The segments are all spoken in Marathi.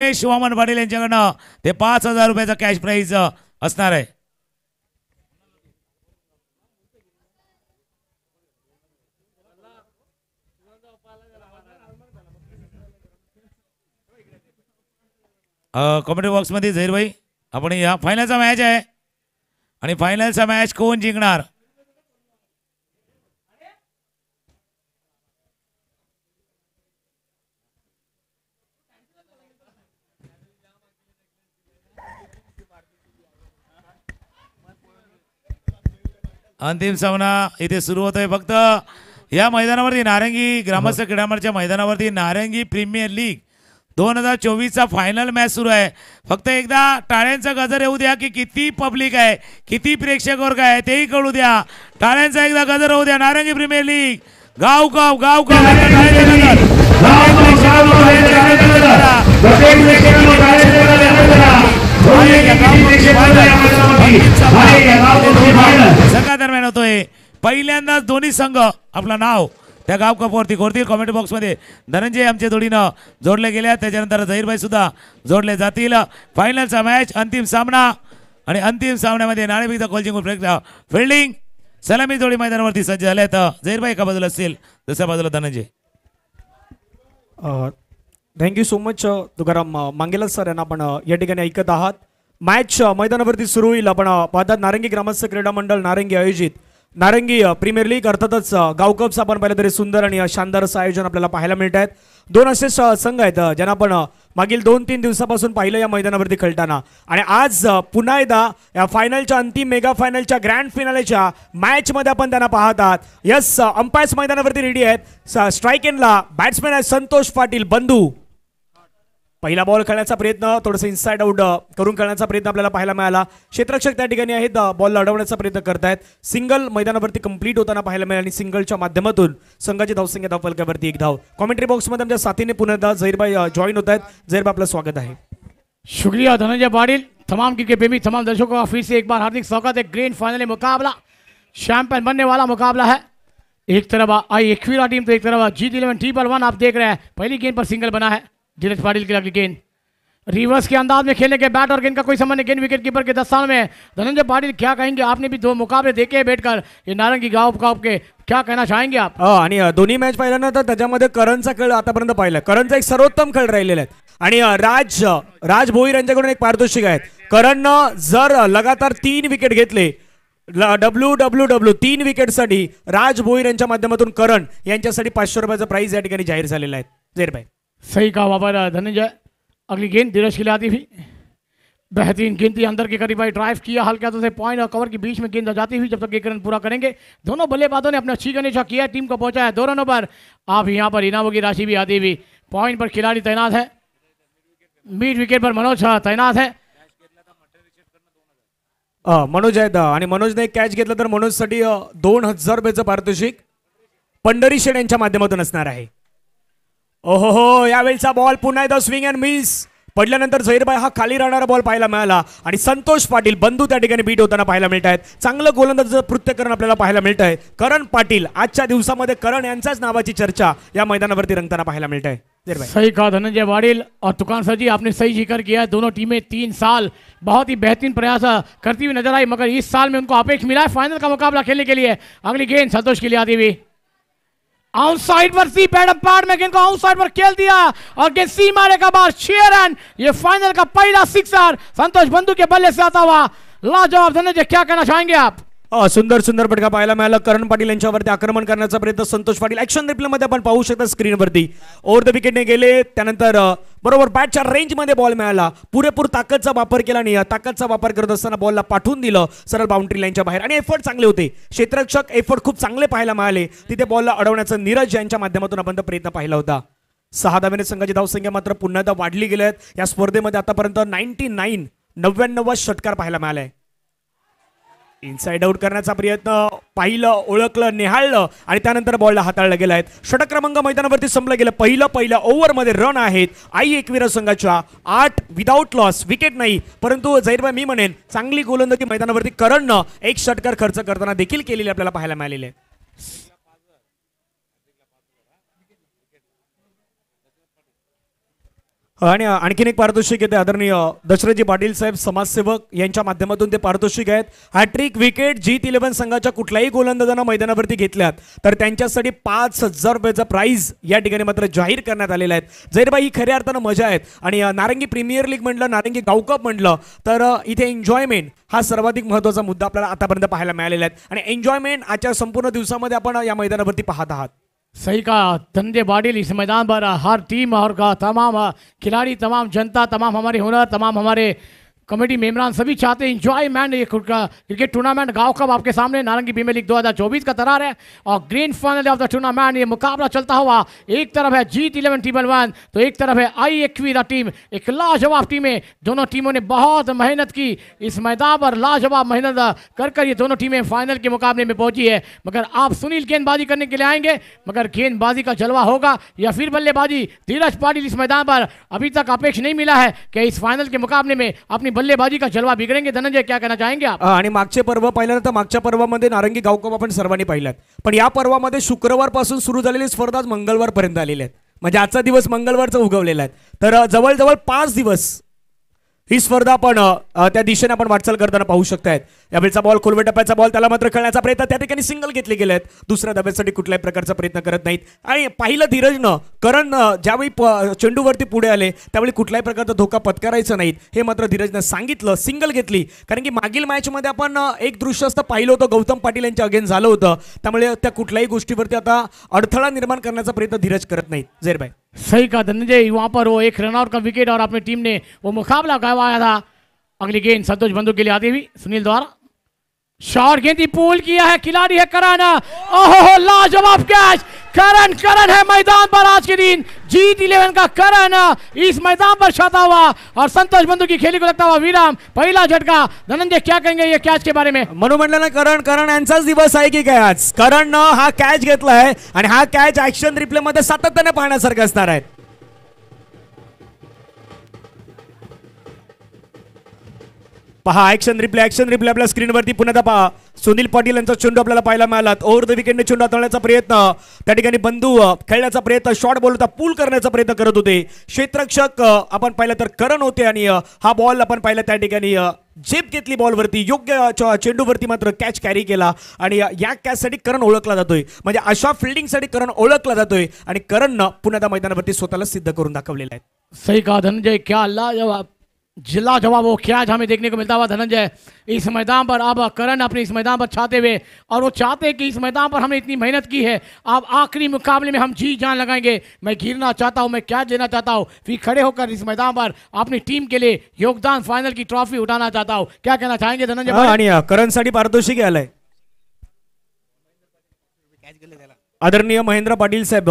शिवामन पाटील यांच्याकडनं ते 5000 रुपयाचा कॅश प्राइज असणार आहे. कमेंट्री बॉक्स मध्ये झहीर भाई आपण या फायनलचा मॅच आहे आणि फायनलचा मॅच कोण जिंकणार अंतिम सामना इथे सुरू होतोय. फक्त या मैदानावरती नारंगी ग्रामस्थ क्रीडा मंडळाच्या मैदानावरती नारंगी प्रीमियर लीग 2024 चा फायनल मॅच सुरू आहे. फक्त एकदा टाळ्यांचा गजर येऊ द्या की किती पब्लिक आहे किती प्रेक्षक वर्ग आहे तेही कळू द्या. टाळ्यांचा एकदा गजर होऊ द्या. नारंगी प्रीमियर लीग गाव गाव गाव गाव संघादरम्यान होतोय. पहिल्यांदाच दोन्ही संघ आपलं नाव त्या गाव कपवरती कोरतील. कमेंट बॉक्स मध्ये धनंजय आमच्या जोडीनं जोडले गेले. त्याच्यानंतर झहीरभाई सुद्धा जोडले जातील. फायनलचा मॅच अंतिम सामना आणि अंतिम सामन्यामध्ये नाणेफेक कॉलजिंग फिल्डिंग सलामी जोडी मैदानावरती सज्ज झाले. तर झहीरभाई एका बाजूला असतील दुसऱ्या बाजूला Dhananjay. Thank you so much Tukaram मांगेला सर यांना आपण या ठिकाणी ऐकत आहात. मॅच मैदानावरती सुरू होईल. आपण पाहतात नारंगी ग्रामस्थ क्रीडा मंडळ नारंगी आयोजित नारंगी प्रीमियर लीग अर्थातच गाव कप्स आपण पाहिलं तरी सुंदर आणि शानदार असं आयोजन आपल्याला पाहायला मिळत आहेत. दोन असे संघ आहेत ज्यांना आपण मागील 2-3 दिवसापासून पाहिलं या मैदानावरती खेळताना आणि आज पुन्हा एकदा या फायनलच्या अंतिम मेगा फायनलच्या ग्रँड फिनालेच्या मॅचमध्ये आपण त्यांना पाहत आहात. यस अंपायर्स मैदानावरती रेडी आहेत. स्ट्राईक एंडला बॅट्समॅन आहे संतोष पाटील बंधू. पहिला बॉल खेळण्याचा प्रयत्न थोडंसं इनसाइड आउट करून खेळण्याचा प्रयत्न आपल्याला पाहायला मिळाला. क्षेत्ररक्षक त्या ठिकाणी आहेत बॉल अडवण्याचा प्रयत्न करतायत. सिंगल मैदानावरती कंप्लीट होताना पाहायला मिळालं आणि सिंगलच्या माध्यमातून संघाची धावसंख्या धावफलकावरती 1 धाव. कॉमेंट्री बॉक्समध्ये आमच्या साथीने पुन्हा एकदा झहीरभाई जॉईन होत आहेत. झहीरभाई आपलं स्वागत आहे. शुक्रिया धनंजय पाटिल. तमाम क्रिकेट प्रेमी तमाम दर्शकों का फिर से एक बार हार्दिक स्वागत है. ग्रैंड फाइनल मुकाबला चैंपियन बनने वाला मुकाबला है. एक तरफ आई एक्विरा टीम तो एक तरफ G11 111 आप देख रहे हैं. पहली गेंद पर सिंगल बना है धीरज पाटिल की अगली गेंद रिवर्स के अंदाज में खेलने के बैट और गेंद का कोई संबंध नहीं. गेंद विकेट कीपर के दस्तान में. धनंजय पाटिल क्या कहेंगे आपने भी 2 मुकाबले देखे बैठकर ये नारंगी गांव के क्या कहना चाहेंगे आप. आणि दोन्ही मॅच पाहिल्यानंतर त्याच्यामध्ये करणचा खेळ आतापर्यंत पाहिला. करणचा एक सर्वोत्तम खेळ राहिलेला आहे आणि राज भोईर यांच्याकडून एक पारितोषिक आहे. करणनं जर लगातार 3 विकेट घेतले WWW 3 विकेटसाठी राज भोईर यांच्या माध्यमातून करण यांच्यासाठी 500 रुपयाचा प्राइज या ठिकाणी जाहीर झालेला आहे. झहीरभाई सही कहा वहाँ पर धनंजय. अगली गेंद धीरज के लिए आती हुई बेहतरीन गेंद थी. अंदर के करीब भाई ड्राइव किया हल्का से पॉइंट और कवर के बीच में गेंद जाती हुई जब तक एक रन पूरा करेंगे. दोनों बल्लेबाजों ने अपना अच्छी गनीचा किया. टीम को पहुंचा है 2 रनों पर. आप यहाँ पर इनामों की राशि भी आती हुई. पॉइंट पर खिलाड़ी तैनात है. मिड विकेट पर मनोज तैनात है. मनोज आहेत आणि मनोजने एक कॅच घेतला तर मनोजसाठी 2000 रुपयाचं पारितोषिक पंढरी शेड यांच्या माध्यमातून असणार आहे. ओहो यावेळचा बॉल पुन्हा एकदा स्विंग अँड मिस पडल्यानंतर झहीरभाई हा खाली राहणारा बॉल पाहायला मिळाला आणि संतोष पाटील बंधू त्या ठिकाणी बीट होताना पाहायला मिळत आहेत. चांगलं गोलंदाजीचं पृथ्थकरण आपल्याला पाहायला मिळत आहे. करण पाटील आजच्या दिवसामध्ये करण यांच्याच नावाची चर्चा या मैदानावरती रंगताना पाहायला मिळत आहे. सही कहा धनंजय पाटिल और तुकान सर जी आपने सही जिक्र किया है. दोनों टीमें 3 साल बहुत ही बेहतरीन प्रयास करती हुई नजर आई मगर इस साल में उनको अपेक्ष मिला है फाइनल का मुकाबला खेलने के लिए. अगली गेंद संतोष के लिए आती हुई आउटसाइड पर सी पैड पार में गेंद को आउटसाइड पर खेल दिया और गेंद सी मारे का बाद 6 रन. ये फाइनल का पहला सिक्सर संतोष बंधु के बल्ले से आता हुआ लाजवाब. धनंजय क्या कहना चाहेंगे आप. सुंदर सुंदर फटका पाहायला मिळाला. करण पाटील यांच्यावरती आक्रमण करण्याचा प्रयत्न संतोष पाटील ऍक्शन रिप्ले मध्ये आपण पाहू शकता स्क्रीनवरती. ओव्हर द विकेटने गेले त्यानंतर बरोबर बॅटच्या रेंजमध्ये बॉल मिळाला. पुरेपूर ताकदचा वापर केला आणि ताकदचा वापर करत असताना बॉलला पाठवून दिलं सरळ बाउंड्री लाईनच्या बाहेर आणि एफर्ट चांगले होते. क्षेत्ररक्षक एफर्ट खूप चांगले पाहायला मिळाले. तिथे बॉलला अडवण्याचा नीरज यांच्या माध्यमातून आपण प्रयत्न पाहिला होता. 6 धावेने संघाची धावसंख्या मात्र पुन्हा एकदा वाढली गेली आहेत. या स्पर्धेमध्ये आतापर्यंत 99 षटकार पाहायला मिळाले. इनसाइड आउट करण्याचा प्रयत्न पाहिलं ओळखलं निहाळलं आणि त्यानंतर बॉलला हाताळलं गेलं आहे. षटक क्रमांक मैदानावरती संपलं गेलं. पहिल्या ओव्हरमध्ये रन आहेत आई एकविरा संघाच्या 8 विदाउट लॉस. विकेट नाही परंतु झहीरभाई मी म्हणेन चांगली गोलंदाजी मैदानावरती करणनं 1 षटकार खर्च करताना देखील केलेली आपल्याला पाहायला मिळालेली आहे. आणि आणखीन एक पारितोषिक येते आदरणीय दशरथजी पाटील साहेब समाजसेवक यांच्या माध्यमातून ते पारितोषिक आहेत. हॅट्रिक विकेट G11 संघाच्या कुठल्याही गोलंदाजांना मैदानावरती घेतल्यात तर त्यांच्यासाठी 5,000 रुपयाचा प्राइज या ठिकाणी मात्र जाहीर करण्यात आलेला आहे. जैरबाई ही खऱ्या अर्थानं मजा आहेत आणि नारंगी प्रीमियर लीग म्हटलं, नारंगी गाव कप म्हटलं तर इथे एन्जॉयमेंट हा सर्वाधिक महत्त्वाचा मुद्दा आपल्याला आतापर्यंत पाहायला मिळालेला आहे आणि एन्जॉयमेंट आजच्या संपूर्ण दिवसामध्ये आपण या मैदानावरती पाहत आहात. सही कहा धनंजय पाटिल. इस मैदान पर हर टीम और का तमाम खिलाड़ी, तमाम जनता, तमाम हमारे हुनर, तमाम हमारे कमेटी मेंबरान सभी चाहते हैं इंजॉयमेंट. ये क्रिकेट टूर्नामेंट गांव कप आपके सामने नारंगी प्रीमियर लीग 2024 का तरार है और grand final of the tournament. ये मुकाबला चलता हुआ एक तरफ है G11 तो एक तरफ है आई एक्वीरा टीम. एक लाजवाब टीम है. दोनों टीमों ने बहुत मेहनत की इस मैदान पर, लाजवाब मेहनत कर ये दोनों टीमें फाइनल के मुकाबले में पहुंची है. मगर आप सुनील गेंदबाजी करने के लिए आएंगे, मगर गेंदबाजी का जलवा होगा या फिर बल्लेबाजी. धीरज पाटिल इस मैदान पर अभी तक अपेक्ष नहीं मिला है कि इस फाइनल के मुकाबले में अपनी बल्लेबाजी का जलवा बिगड़ेंगे. धनंजय क्या कहना चाहेंगे आप? आणि मागचे पर्व पाहिल्यानंतर मागच्या पर्वामध्ये नारंगी गाव कप आपण सर्वांनी पाहिलात, पण या पर्वामध्ये शुक्रवार पासून सुरू झालेली स्पर्धा मंगळवार पर्यंत आलेली आहेत. म्हणजे आजचा दिवस मंगळवारचा उगवलेला आहे. तर जवळजवळ 5 दिवस ही स्पर्धा आपण त्या दिशेने आपण वाटचाल करताना पाहू शकतायत. यावेळचा बॉल खोलवे टप्प्याचा बॉल, त्याला मात्र खेळण्याचा प्रयत्न, त्या ठिकाणी सिंगल घेतले गेले आहेत. दुसऱ्या धाब्यासाठी कुठल्याही प्रकारचा प्रयत्न करत नाहीत. आणि पाहिलं धीरजनं, करण ज्यावेळी चेंडूवरती पुढे आले त्यावेळी कुठल्याही प्रकारचा धोका पत्करायचा नाहीत हे मात्र धीरजनं सांगितलं. सिंगल घेतली कारण की मागील मॅचमध्ये आपण एक दृश्य असतं पाहिलं होतं, गौतम पाटील यांच्या अगेन्स्ट झालं होतं. त्यामुळे त्या कुठल्याही गोष्टीवरती आता अडथळा निर्माण करण्याचा प्रयत्न धीरज करत नाहीत. जैरभाई सही कहा धनंजय. वहां पर वो एक रनआउट का विकेट और अपनी टीम ने वो मुकाबला गंवाया था. अगली गेंद संतोष बंधु के लिए आती हुई सुनील द्वारा शॉर्ट गेंद पुल किया है. खिलाड़ी है करण. ओहो लाजवाब कैच. करण है मैदान पर आज के दिन. G11 का करण इस मैदान पर छाता हुआ और संतोष बंधु की खेली को लगता हुआ विराम. पहला झटका. धनंजय क्या कहेंगे ये कैच के बारे में? म्हणून म्हटलं ना करण यांचाच दिवस आहे की काय आज. करण हा कॅच घेतलाय आणि हा कॅच ऍक्शन रिप्ले मध्ये सातत्याने पाहण्यासारखं असणार आहे. पहा ऍक्शन रिप्ले आपल्या स्क्रीनवरती पुन्हा पहा. सुनील पाटील यांचा चेंडू आपल्याला पाहायला मिळाला. ओव्हर द विकेटने चेंडू हाताळण्याचा प्रयत्न, त्या ठिकाणी बंधू खेळण्याचा प्रयत्न, शॉर्ट बॉल होता, पूल करण्याचा प्रयत्न करत होते. क्षेत्ररक्षक आपण पाहिलं तर करण होते आणि हा बॉल आपण पाहिला त्या ठिकाणी झेप घेतली बॉलवरती, योग्य चेंडूवरती मात्र कॅच कॅरी केला आणि या कॅचसाठी करण ओळखला जातोय. म्हणजे अशा फिल्डिंगसाठी करण ओळखला जातोय आणि करणनं पुन्हा त्या मैदानावरती स्वतःला सिद्ध करून दाखवलेलं आहे. सही कहा धनंजय. क्या लाजवाब वो कैच हमें देखने को मिलता हुआ धनंजय इस मैदान पर. अब करण अपने इस मैदान पर चाहते हुए, और वो चाहते हैं कि इस मैदान पर हमने इतनी मेहनत की है, अब आखिरी मुकाबले में हम जी जान लगाएंगे. मैं गिरना चाहता हूं, मैं कैच देना चाहता हूं, फिर खड़े होकर इस मैदान पर अपनी टीम के लिए योगदान फाइनल की ट्रॉफी उठाना चाहता हूं. क्या कहना चाहेंगे धनंजय? आणि करणसाठी पारितोषिक आलंय. आदरणीय महेंद्र पाटील साहेब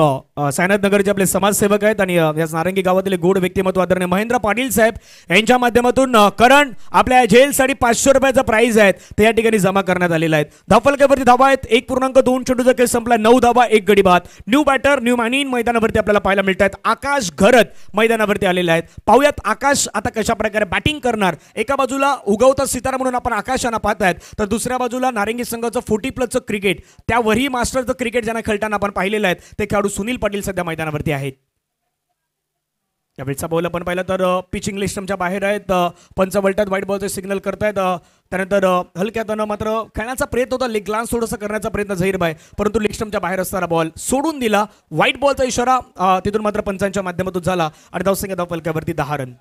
सायनाथ नगरचे आपले समाजसेवक आहेत आणि या नारंगी गावातील गोड व्यक्तिमत्व आदरणीय महेंद्र पाटील साहेब यांच्या माध्यमातून करण आपल्या जेलसाठी 500 रुपयाचा प्राइज आहेत ते या ठिकाणी जमा करण्यात आलेला आहेत. धावफलकावरती धावा आहेत 1.2 चेंडूचा खेळ संपला. 9 धावा 1 गडी बाद. न्यू बॅटर न्यू मॅनिन मैदानावरती आपल्याला पाहायला मिळत आहेत. आकाश घरत मैदानावरती आलेले आहेत. पाहूयात आकाश आता कशा प्रकारे बॅटिंग करणार. एका बाजूला उगवता सितारा म्हणून आपण आकाशांना पाहतायत, तर दुसऱ्या बाजूला नारंगी संघाचं 40+ क्रिकेट, त्यावरही मास्टरचं क्रिकेट ज्यांना खेळताना आपण पाहिलेलं आहेत ते खेळाडू सुनील पाटील सध्या मैदानावरती आहेत. यावेळचा बॉल आपण पाहिला तर पिचिंग लिस्टमच्या बाहेर आहेत. पंच वलटात व्हाईट बॉलचे सिग्नल करतायत. त्यानंतर हलक्यातनं मात्र खेळण्याचा प्रयत्न होता, लेग ग्लान्स थोडासा करण्याचा प्रयत्न झहीरबाई, परंतु लिस्टमच्या बाहेर असताना बॉल सोडून दिला. व्हाईट बॉलचा इशारा तिथून मात्र पंचांच्या माध्यमातून झाला आणि धावसंख्या धावफलकावरती 10 रन.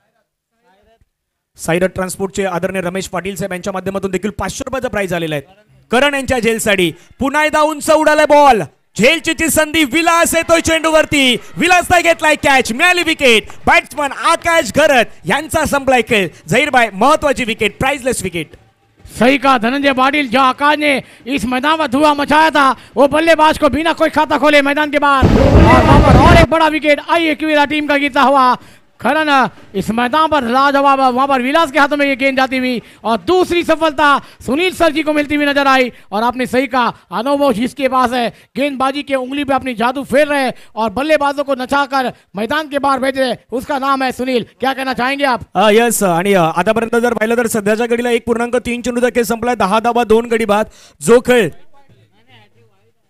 सायरट ट्रान्सपोर्टचे आदरणीय रमेश पाटील साहेब यांच्या माध्यमातून देखील 500 रुपयाचा प्राइज आलेला आहे. करण यांच्या झेलसाठी पुन्हा एकदा उंच उडालाय बॉल. झेलची संधी. विलास येतोय चेंडूवरती. विलासने घेतलाय कॅच, मिळाली विकेट. बॅट्समन आकाश घरत यांचा संपलाय खेळ. झहीरबाई महत्वाची विकेट, प्राइजलेस विकेट. सही कहा धनंजय पाटिल. जो आकाश ने इस मैदान में धुआं मचाया था वो बल्लेबाज को बिना कोई खाता खोले मैदान के बाहर, और वहां पर और एक बड़ा विकेट आई एक्वीरा टीम का गिरता हुआ. करण इस मैदान पर लाजवाब. वहां पर विलास के हाथों में ये गेंद जाती हुई और दूसरी सफलता सुनील सर जी को मिलती हुई नजर आई. और आपने सही कहा, अनुभव जिसके पास है, गेंदबाजी के उंगली पे अपनी जादू फेर रहे और बल्लेबाजों को नचाकर मैदान के बाहर भेज रहे, उसका नाम है सुनील. क्या कहना चाहेंगे आप? यस. आणि आतापर्यंत जर पाहिलं तर सध्याच्या घडीला 1.3 चेंडूचा खेळ संपलाय. 10 धावा 2 गडी बाद. जो खेळ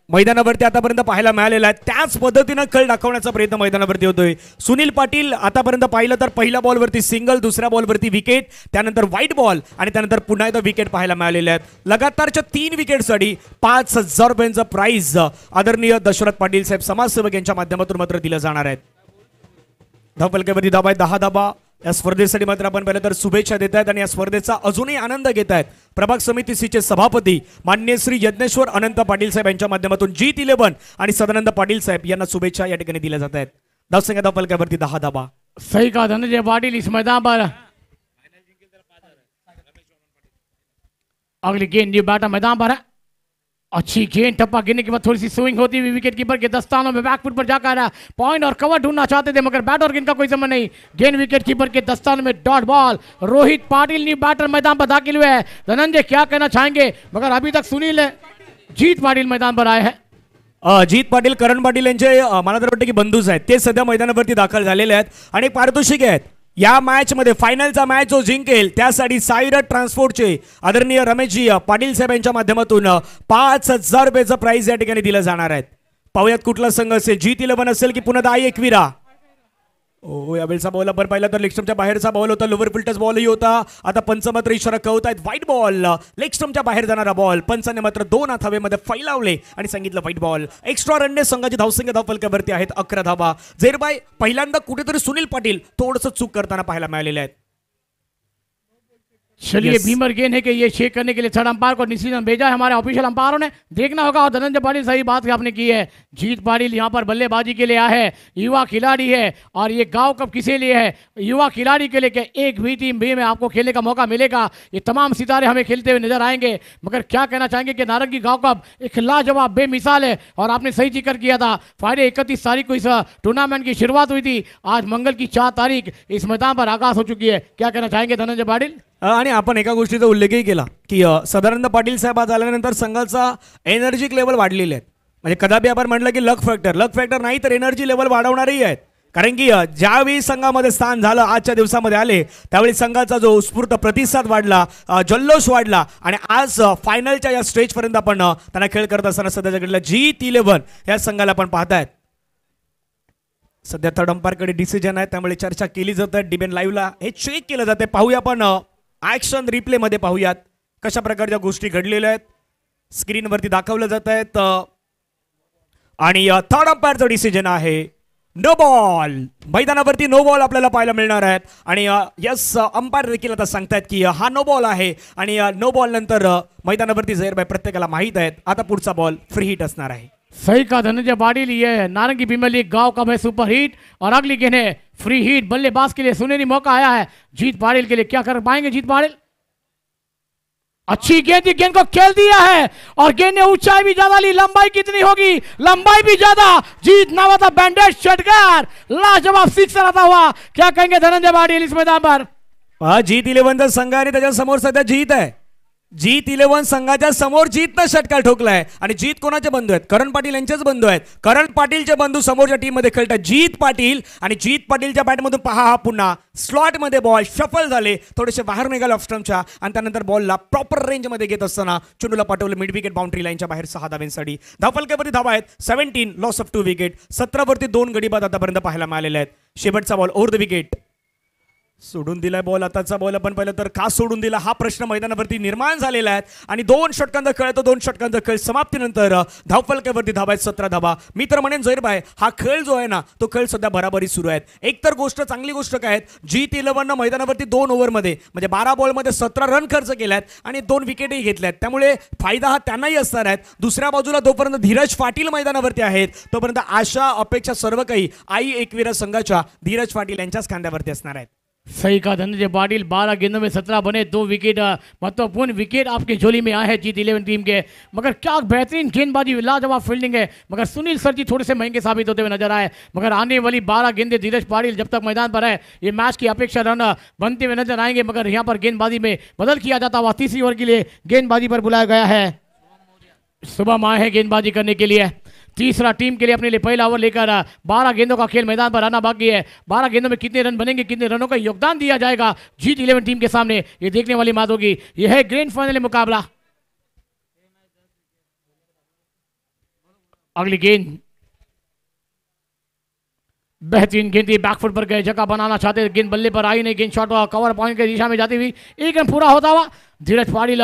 मैदानावरती आतापर्यंत पाहायला मिळालेला आहे त्याच पद्धतीनं खेळ दाखवण्याचा प्रयत्न मैदानावरती होतोय. सुनील पाटील आतापर्यंत पाहिलं तर पहिल्या बॉलवरती सिंगल, दुसऱ्या बॉलवरती विकेट, त्यानंतर व्हाईट बॉल आणि त्यानंतर पुन्हा एकदा विकेट पाहायला मिळालेले आहेत. लगातारच्या 3 विकेटसाठी 5,000 रुपयांचं प्राइज आदरणीय दशरथ पाटील साहेब समाजसेवक यांच्या माध्यमातून मात्र दिलं जाणार आहेत. धावफलकावरती धाबा आहे 10 धाबा. या स्पर्धेसाठी मात्र आपण पहिलं तर शुभेच्छा देत आहेत आणि या स्पर्धेचा अजूनही आनंद घेत आहेत प्रभाग समिती सीचे सभापती माननीय श्री यज्ञेश्वर अनंत पाटील साहेब यांच्या माध्यमातून जीत 11 आणि सदानंद पाटील साहेब यांना शुभेच्छा या ठिकाणी दिल्या जात आहेत. धावसंख्या धावफलकावरती 10 धाबा. सही कहा धनंजय पाटिल इस मैदान पर अगली गेंद न्यू बैटर मैदान पर है. अच्छी गेंद टप्पा गिरने के बाद थोड़ी सी स्विंग होती हुई विकेट कीपर के दस्तानों में बैकफुट पर जाकर पॉइंट और कवर ढूंढना चाहते थे मगर बैट और गेंद का कोई संबंध नहीं. गेंद विकेट कीपर के दस्तानों में dot ball. Rohit Patil new batter मैदान पर दाखिल हुए हैं. धनंजय क्या कहना चाहेंगे मगर अभी तक सुनील जीत पाटिल मैदान पर आए हैं. जीत पाटील करण पाटील यांचे मला तर वाटतं की बंधूच आहेत ते सध्या मैदानावरती दाखल झालेले आहेत आणि पारितोषिक आहेत. या मॅच मध्ये फायनलचा मॅच जो जिंकेल त्यासाठी साईरथ ट्रान्सपोर्टचे आदरणीय रमेशजी पाटील साहेब यांच्या माध्यमातून 5,000 रुपयाचं प्राइज या ठिकाणी दिलं जाणार आहे. पाहुयात कुठला संघ असेल, जीत 11 असेल की पुन्हा दाई एकविरा. यावेळेचा बॉल आपण पाहिला तर लेगस्टमच्या बाहेरचा बॉल होता, लोवर फिल्टर्स बॉलही होता. आता पंच मात्र इशारा कळवत आहेत व्हाईट बॉल. लेगस्टमच्या बाहेर जाणारा बॉल पंचाने मात्र 2 हात हवेमध्ये फैलावले आणि सांगितलं व्हाईट बॉल. एक्स्ट्रा रनने संघाची धावसंख्या धावफलकावरती आहेत 11 धावा. झेरबाई पहिल्यांदा कुठेतरी सुनील पाटील थोडंसं चूक करताना पाहायला मिळालेले आहेत. चलिए भीमर गेंद है कि ये चेक करने के लिए थर्ड अंपायर को डिसीजन भेजा है हमारे ऑफिशियल अंपायरों ने. देखना होगा और धनंजय पाटिल सही बात आपने की है. जीत पाटिल यहाँ पर बल्लेबाजी के लिए आया है. युवा खिलाड़ी है और ये गांव कप किसे लिए है युवा खिलाड़ी के लिए कि एक भी टीम बी में आपको खेलने का मौका मिलेगा. ये तमाम सितारे हमें खेलते हुए नजर आएंगे मगर क्या कहना चाहेंगे कि नारंगी गांव कप एक लाजवाब बेमिसाल है और आपने सही जिक्र किया था. फ्राइडे 31 तारीख को इस टूर्नामेंट की शुरुआत हुई थी. आज मंगल की 4 तारीख इस मैदान पर आगाज हो चुकी है. क्या कहना चाहेंगे धनंजय पाटिल. आणि आपण एका गोष्टीचा उल्लेखही केला की सदानंद पाटील साहेब आज आल्यानंतर संघाचा एनर्जी लेवल वाढलेले आहेत. म्हणजे कदापि आपण म्हटलं की लक फॅक्टर नाही तर एनर्जी लेवल वाढवणारही आहेत. कारण की ज्यावेळी संघामध्ये स्थान झालं आजच्या दिवसामध्ये आले त्यावेळी संघाचा जो उत्स्फूर्त प्रतिसाद वाढला, जल्लोष वाढला आणि आज फायनलच्या या स्टेजपर्यंत आपण त्यांना खेळ करत असताना सध्याच्या घडीला जीत 11 या संघाला आपण पाहतायत. सध्या थर्ड अंपायरकडे डिसिजन आहे त्यामुळे चर्चा केली जाते. डीबीएन लाईव्हला हे चेक केलं जाते. पाहूया आपण ॲक्शन रिप्ले मध्ये पाहूयात कशा प्रकारच्या गोष्टी घडलेल्या आहेत. स्क्रीनवरती दाखवल्या जात आहेत आणि थर्ड अंपायरचं डिसिजन आहे नो बॉल. मैदानावरती नो बॉल आपल्याला पाहायला मिळणार आहेत आणि यस अंपायर देखील आता सांगतायत की हा नो बॉल आहे आणि नो बॉल नंतर मैदानावरती झहीरभाई प्रत्येकाला माहित आहेत आता पुढचा बॉल फ्री हिट असणार आहे. सही कहा धनंजय पाटिल. ये नारंगी प्रीमियर लीग गांव कप है सुपर हिट और अगली गेंद है फ्री हिट. बल्लेबाज के लिए सुनहरी मौका आया है जीत पाटिल के लिए. क्या कर पाएंगे जीत पाटिल. अच्छी गेंद, गेंद को खेल दिया है और गेंद ने ऊंचाई भी ज्यादा ली. लंबाई कितनी होगी, लंबाई भी ज्यादा. जीत नावा था बैंडेज षटकार लाजवाब सिक्सर आता हुआ. क्या कहेंगे धनंजय पाटिल इस मैदान पर. जीत 11 संघ आणि त्याच्या समोर सध्या जीत आहे. जीत 11 संघाच्या समोर जीतनं षटकार ठोकलाय आणि जीत कोणाचे बंधू आहेत, करण पाटील यांचेच बंधू आहेत. करण पाटीलचे बंधू समोरच्या टीम मध्ये खेळतात जीत पाटील आणि जीत पाटीलच्या बॅटमधून पहा हा पुन्हा स्लॉट मध्ये बॉल शफल झाले, थोडेसे बाहेर निघाले ऑफस्टम्पच्या आणि त्यानंतर बॉलला प्रॉपर रेंज मध्ये घेत असताना चुंडूला पाठवलं मिड विकेट बाउंड्री लाईनच्या बाहेर 6 धावांसाठी. धावफलकावरती धावा आहेत 17, लॉस ऑफ 2 विकेट. 17 वरती 2 गडी बाद आतापर्यंत पाहायला मिळालेले आहेत. शेवटचा बॉल ओव्हर द विकेट सोडून दिलाय बॉल. आताचा बॉल आपण पाहिलं तर का सोडून दिला हा प्रश्न मैदानावरती निर्माण झालेला आहे आणि 2 षटकांचा खेळ तर 2 षटकांचा खेळ समाप्तीनंतर धावफलकावरती धावा आहेत 17 धावा. मी तर म्हणेन झहीरभाई हा खेळ जो आहे ना तो खेळ सध्या बराबरी सुरू आहे. एकतर गोष्ट चांगली गोष्ट काय आहे जीत 11 मैदानावरती 2 ओव्हरमध्ये म्हणजे 12 बॉलमध्ये 17 रन खर्च केल्यात आणि 2 विकेटही घेतल्यात त्यामुळे फायदा हा त्यांनाही असणार आहे. दुसऱ्या बाजूला जोपर्यंत धीरज पाटील मैदानावरती आहेत तोपर्यंत आशा अपेक्षा सर्व काही आई एकविरा संघाच्या धीरज पाटील यांच्याच खांद्यावरती असणार आहेत. सही कहा धनंजय पाटिल. 12 गेंदों में 17 बने, 2 विकेट महत्वपूर्ण विकेट आपके झोली में आए हैं जीत 11 टीम के. मगर क्या बेहतरीन गेंदबाजी, लाजवाब फील्डिंग है. मगर सुनील सर जी थोड़े से महंगे साबित होते हुए नजर आए. मगर आने वाली 12 गेंदें धीरज पाटिल जब तक मैदान पर है ये मैच की अपेक्षा रन बनते हुए नजर आएंगे. मगर यहाँ पर गेंदबाजी में बदल किया जाता हुआ तीसरी ओवर के लिए गेंदबाजी पर बुलाया गया है. सुबह आए हैं गेंदबाजी करने के लिए. तीसरा टीम के लिए अपने लिए पहला ओवर लेकर 12 गेंदों का खेल मैदान पर आना बाकी है. 12 गेंदों में कितने रन बनेंगे, कितने रनों का योगदान दिया जाएगा जीत 11 टीम के सामने, ये देखने वाली बात होगी. यह है ग्रैंड फाइनल मुकाबला. अगली गेंद बेहतरीन गेंद थी, बैकफुट पर गए, जगह बनाना चाहते, गेंद बल्ले पर आई नहीं, गेंद शॉट कवर पॉइंट की दिशा में जाती हुई, एक रन पूरा होता हुआ धीरज पाटिल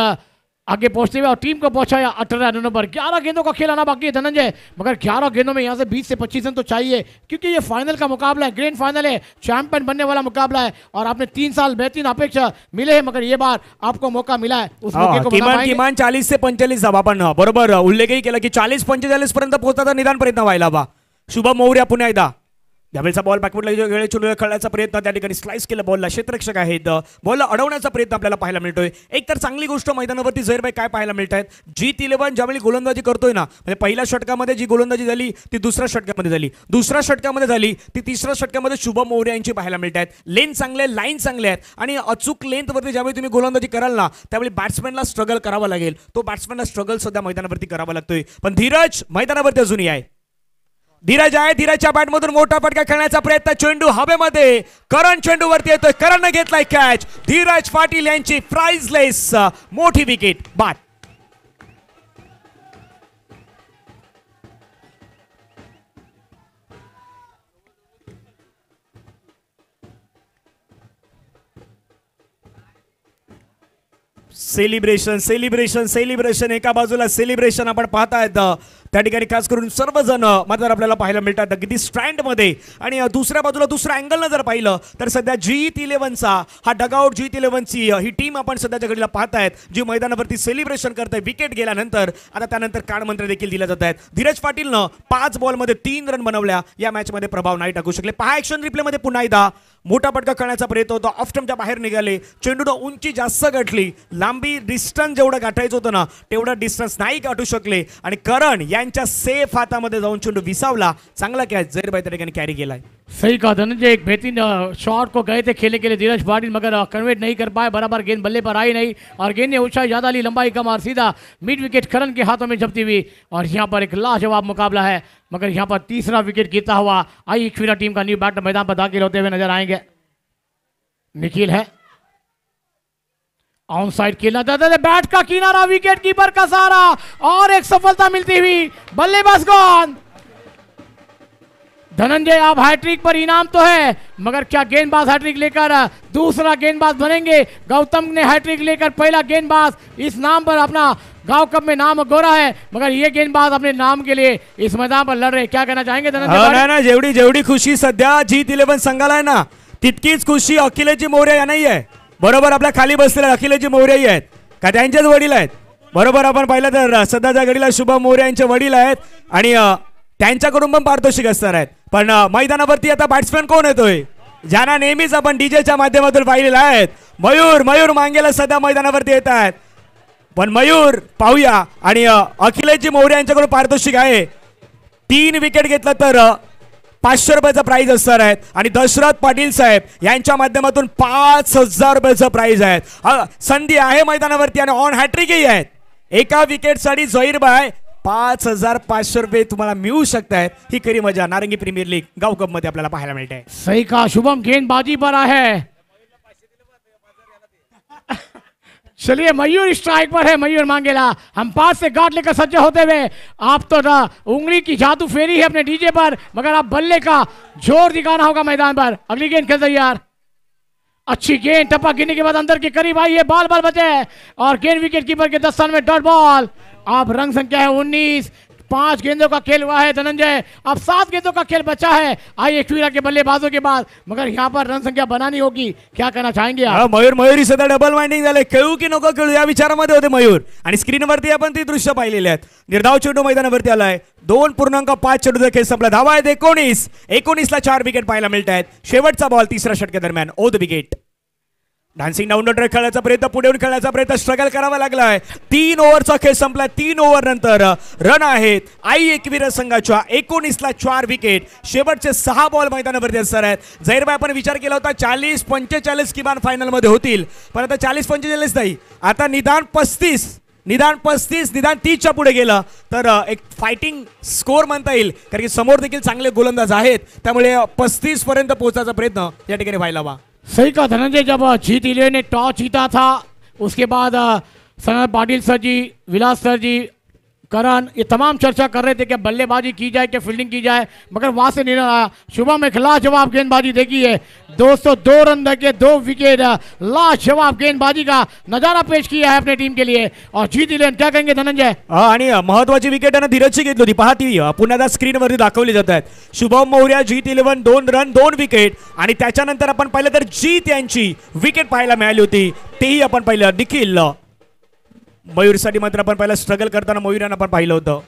आगे पहुंचते हुए और टीम को पहुंचाया 18 रनों पर। 11 गेंदों का खेल आना बाकी है धनंजय, मगर 11 गेंदों में यहां से 20 से 25 रन तो चाहिए, क्योंकि ये फाइनल का मुकाबला है, ग्रैंड फाइनल है, चैंपियन बनने वाला मुकाबला है और आपने 3 साल बेहतरीन अपेक्षा मिले हैं, मगर ये बार आपको मौका मिला है उस मौके को बना पाएंगे। किमान 40 से 45 धावा आपण बरोबर उल्लेखही केला की 40-45 पर्यंत पोहोचता निदान प्रयत्न व्हायला बा. शुभम मोर्या पुन्हा एकदा त्यावेळेचा बॉल बॅकवर्डला वेळेच्या खेळण्याचा प्रयत्न, त्या ठिकाणी स्लाइस केला बॉलला, क्षेत्ररक्षक आहेत, बॉलला अडवण्याचा प्रयत्न आपल्याला पाहायला मिळतोय. एक तर चांगली गोष्ट मैदानावरती झहीरभाई काय पाहायला मिळत आहेत, G11 ज्यावेळी गोलंदाजी करतोय ना, म्हणजे पहिल्या षटकामध्ये जी गोलंदाजी झाली ती दुसऱ्या षटकामध्ये झाली, दुसऱ्या षटकामध्ये झाली ती तिसऱ्या षटकामध्ये शुभम मोर्या यांची पाहायला मिळत आहेत. लेन चांगले, लाईन चांगले आहेत आणि अचूक लेंथवरती ज्यावेळी तुम्ही गोलंदाजी कराल ना त्यावेळी बॅट्समॅनला स्ट्रगल करावा लागेल, तो बॅट्समॅनला स्ट्रगल सध्या मैदानावरती करावा लागतोय. पण धीरज मैदानावरती अजूनही आहे, धीरज आहे, धीरजच्या बॅटमधून मोठा फटका खेळण्याचा प्रयत्न, चेंडू हवेमध्ये, करण चेंडूवरती येतोय, करणने घेतलाय कॅच, धीरज पाटील यांची प्राइजलेस मोठी विकेट बाद. सेलिब्रेशन सेलिब्रेशन सेलिब्रेशन, एका बाजूला सेलिब्रेशन आपण पाहतायत, त्या ठिकाणी खास करून सर्वजण मात्र आपल्याला पाहायला मिळतात अगदी स्ट्रँडमध्ये, आणि दुसऱ्या बाजूला दुसऱ्या अँगलनं जर पाहिलं तर सध्या G11चा हा डगआउट, G11ची ही टीम आपण सध्याच्या घडीला पाहतायत जी मैदानावरती सेलिब्रेशन करते विकेट गेल्यानंतर. आता त्यानंतर कानमंत्र देखील दिल्या जात आहेत. धीरज पाटीलनं 5 बॉलमध्ये 3 रन बनवल्या, या मॅचमध्ये प्रभाव नाही टाकू शकले. पहा ऍक्शन रिप्लेमध्ये पुन्हा एकदा मोठा फटका खेळण्याचा प्रयत्न होता, ऑफ स्टंपच्या बाहेर निघाले, चेंडूनं उंची जास्त गाठली, लांबी डिस्टन्स जेवढं गाठायचं होतं ना तेवढं डिस्टन्स नाही गाठू शकले आणि करण यांच्या सेफ हातामध्ये जाऊन चेंडू विसावला. चांगला कॅच झहीरभाई त्या ठिकाणी कॅरी केलाय. सही कहा धनंजय, एक बेहतरीन शॉट को गए थे खेलने के लिए धीरज पाटिल, मगर कन्वर्ट नहीं कर पाए, बराबर गेंद बल्ले पर आई नहीं और गेंद ने ऊंचाई ज्यादा ली, लंबाई कम और सीधा मिड विकेट करण के हाथों में जपती हुई, और यहाँ पर एक लाजवाब मुकाबला है, मगर यहाँ पर तीसरा विकेट गिरता हुआ आई इक्विरा टीम का न्यू बैटर मैदान पर दाखिल होते हुए नजर आएंगे. निखिल है ऑन साइड खेलना चाहते थे, बैट का किनारा, विकेट कीपर का सहारा और एक सफलता मिलती हुई, बल्लेबाज कौन धनंजय. आप हैट्रिक पर इनाम तो है, मगर क्या गेंदबाज हैट्रिक लेकर दूसरा गेंदबाज बनेंगे? गौतम ने हैट्रिक लेकर पहला गेंदबाज इस नाम पर अपना गांव कप में नाम गोरा है, मगर ये गेंदबाज अपने नाम के लिए इस मैदान पर लड़ रहे, क्या कहना चाहेंगे धनंजय? ना जेवढी जेवढी खुशी सध्या G11 संघाला आहे ना तितकीच खुशी अखिलेशजी मोरे यांनाही आहे. बरोबर आपल्या खाली बसलेले अखिलेशजी मोरेही आहेत का, त्यांचेच वडील आहेत. बरोबर आपण पाहिलं तर सध्याच्या घडीला शुभम मोरे यांचे वडील आहेत आणि त्यांच्याकडून पण पारितोषिक असणार आहेत. पण मैदानावरती आता बॅट्समॅन कोण येतोय, ज्यांना नेहमीच आपण डीजेच्या माध्यमातून पाहिलेलं आहेत, मयूर मांगेला सध्या मैदानावरती येत आहेत. पण मयूर पाहूया, आणि अखिलेशजी मोरे यांच्याकडून पारितोषिक आहे. 3 विकेट घेतलं तर 500 रुपयाचा प्राइज असणार आहे आणि दशरथ पाटील साहेब यांच्या माध्यमातून 5000 रुपयाचं प्राइज आहे. संधी आहे मैदानावरती आणि ऑन हॅट्रिकही आहेत. एका विकेटसाठी झहीरभाई 5500 रुपये तुम्हाला मिळू शकतायत. ही खरी मजा नारंगी प्रीमियर लीग गाव कप मध्ये आपल्याला पाहायला मिळते. सही कहा शुभम, गेंदबाजी पर है. चलिए मयूर स्ट्राइक पर है, मयूर मांगेला, हम 5 से गांठ लेकर सज्जे होते हुए, आप तो उंगली की जादू फेरी है अपने डीजे पर, मगर आप बल्ले का जोर दिखाना होगा मैदान पर. अगली गेंद खेल तैयार, अच्छी गेंद, टपक गिरने के बाद अंदर के करीब आई है, बॉल बचे और गेंद विकेट कीपर के 10 में डॉट बॉल. आप रंग संख्या है 19, 5 गेंदों का खेल हुआ है धनंजय, अब 7 गेंदों का खेल बचा है आई एक्विरा के बल्लेबाजों के बाद, मगर यहाँ पर रन संख्या बनानी होगी. क्या कहना चाहेंगे आप? मयूर सध्या डबल माइंडिंग झाले, खेळू की नको खेळू या विचारामध्ये होते मयूर, आणि स्क्रीनवरती आपण ती दृश्य पाहिलेले आहेत. निर्धाव चेंडू मैदानावरती आलाय, 2.5 चेंडूचा खेळ संपला, धावा आहेत 19 ला 4 विकेट पाहायला मिळत आहेत. शेवटचा बॉल तिसऱ्या षटकादरम्यान ओद wicket. Dancing down the track खेळायचा प्रयत्न, पुढे येऊन खेळण्याचा प्रयत्न, स्ट्रगल करावा लागलाय. 3 ओव्हरचा खेळ संपला, 3 ओव्हर नंतर रन आहेत आई एकवीर संघाच्या. 19 ला 4 विकेट, शेवटचे 6 बॉल मैदानावरती असणार आहेत. झहीरभाई आपण विचार केला होता 40-45 किमान फायनल मध्ये होतील, पण आता 40-45 नाही, आता निदान 35 निदान 30च्या पुढे गेलं तर एक फायटिंग स्कोर म्हणता येईल, कारण की समोर देखील चांगले गोलंदाज आहेत, त्यामुळे 35 पर्यंत पोहोचायचा प्रयत्न या ठिकाणी व्हायला हवा. सही कहा धनंजय, जब G11 ने टॉस जीता था उसके बाद सनत पाटिल सर जी, विलास सर जी, करण, ये तमाम चर्चा कर रहे थे कि बल्लेबाजी की जाए कि फील्डिंग की जाए, मगर वहां से निर्णय आया। शुभम में लाजवाब गेंदबाजी देखी है, 202 रन देके 2 विकेट, लाजवाब गेंदबाजी का नजारा पेश किया है अपने टीम के लिए। और जीत इलेवन क्या कहेंगे धनंजय? आणि महत्वाची विकेट आहे ना धीरजची घेतली होती, पहा ती पुन्हा स्क्रीनवरती दाखवली जात आहेत. शुभम मौर्य जीत 11 2 रन 2 विकेट. आणि त्याच्यानंतर आपण पाहिलं तर जीत यांची विकेट पाहायला मिळाली होती, तेही आपण पाहिलं. निखिल मयूरसाठी मात्र आपण पहिला स्ट्रगल करताना मयूरांना आपण पाहिलं होतं.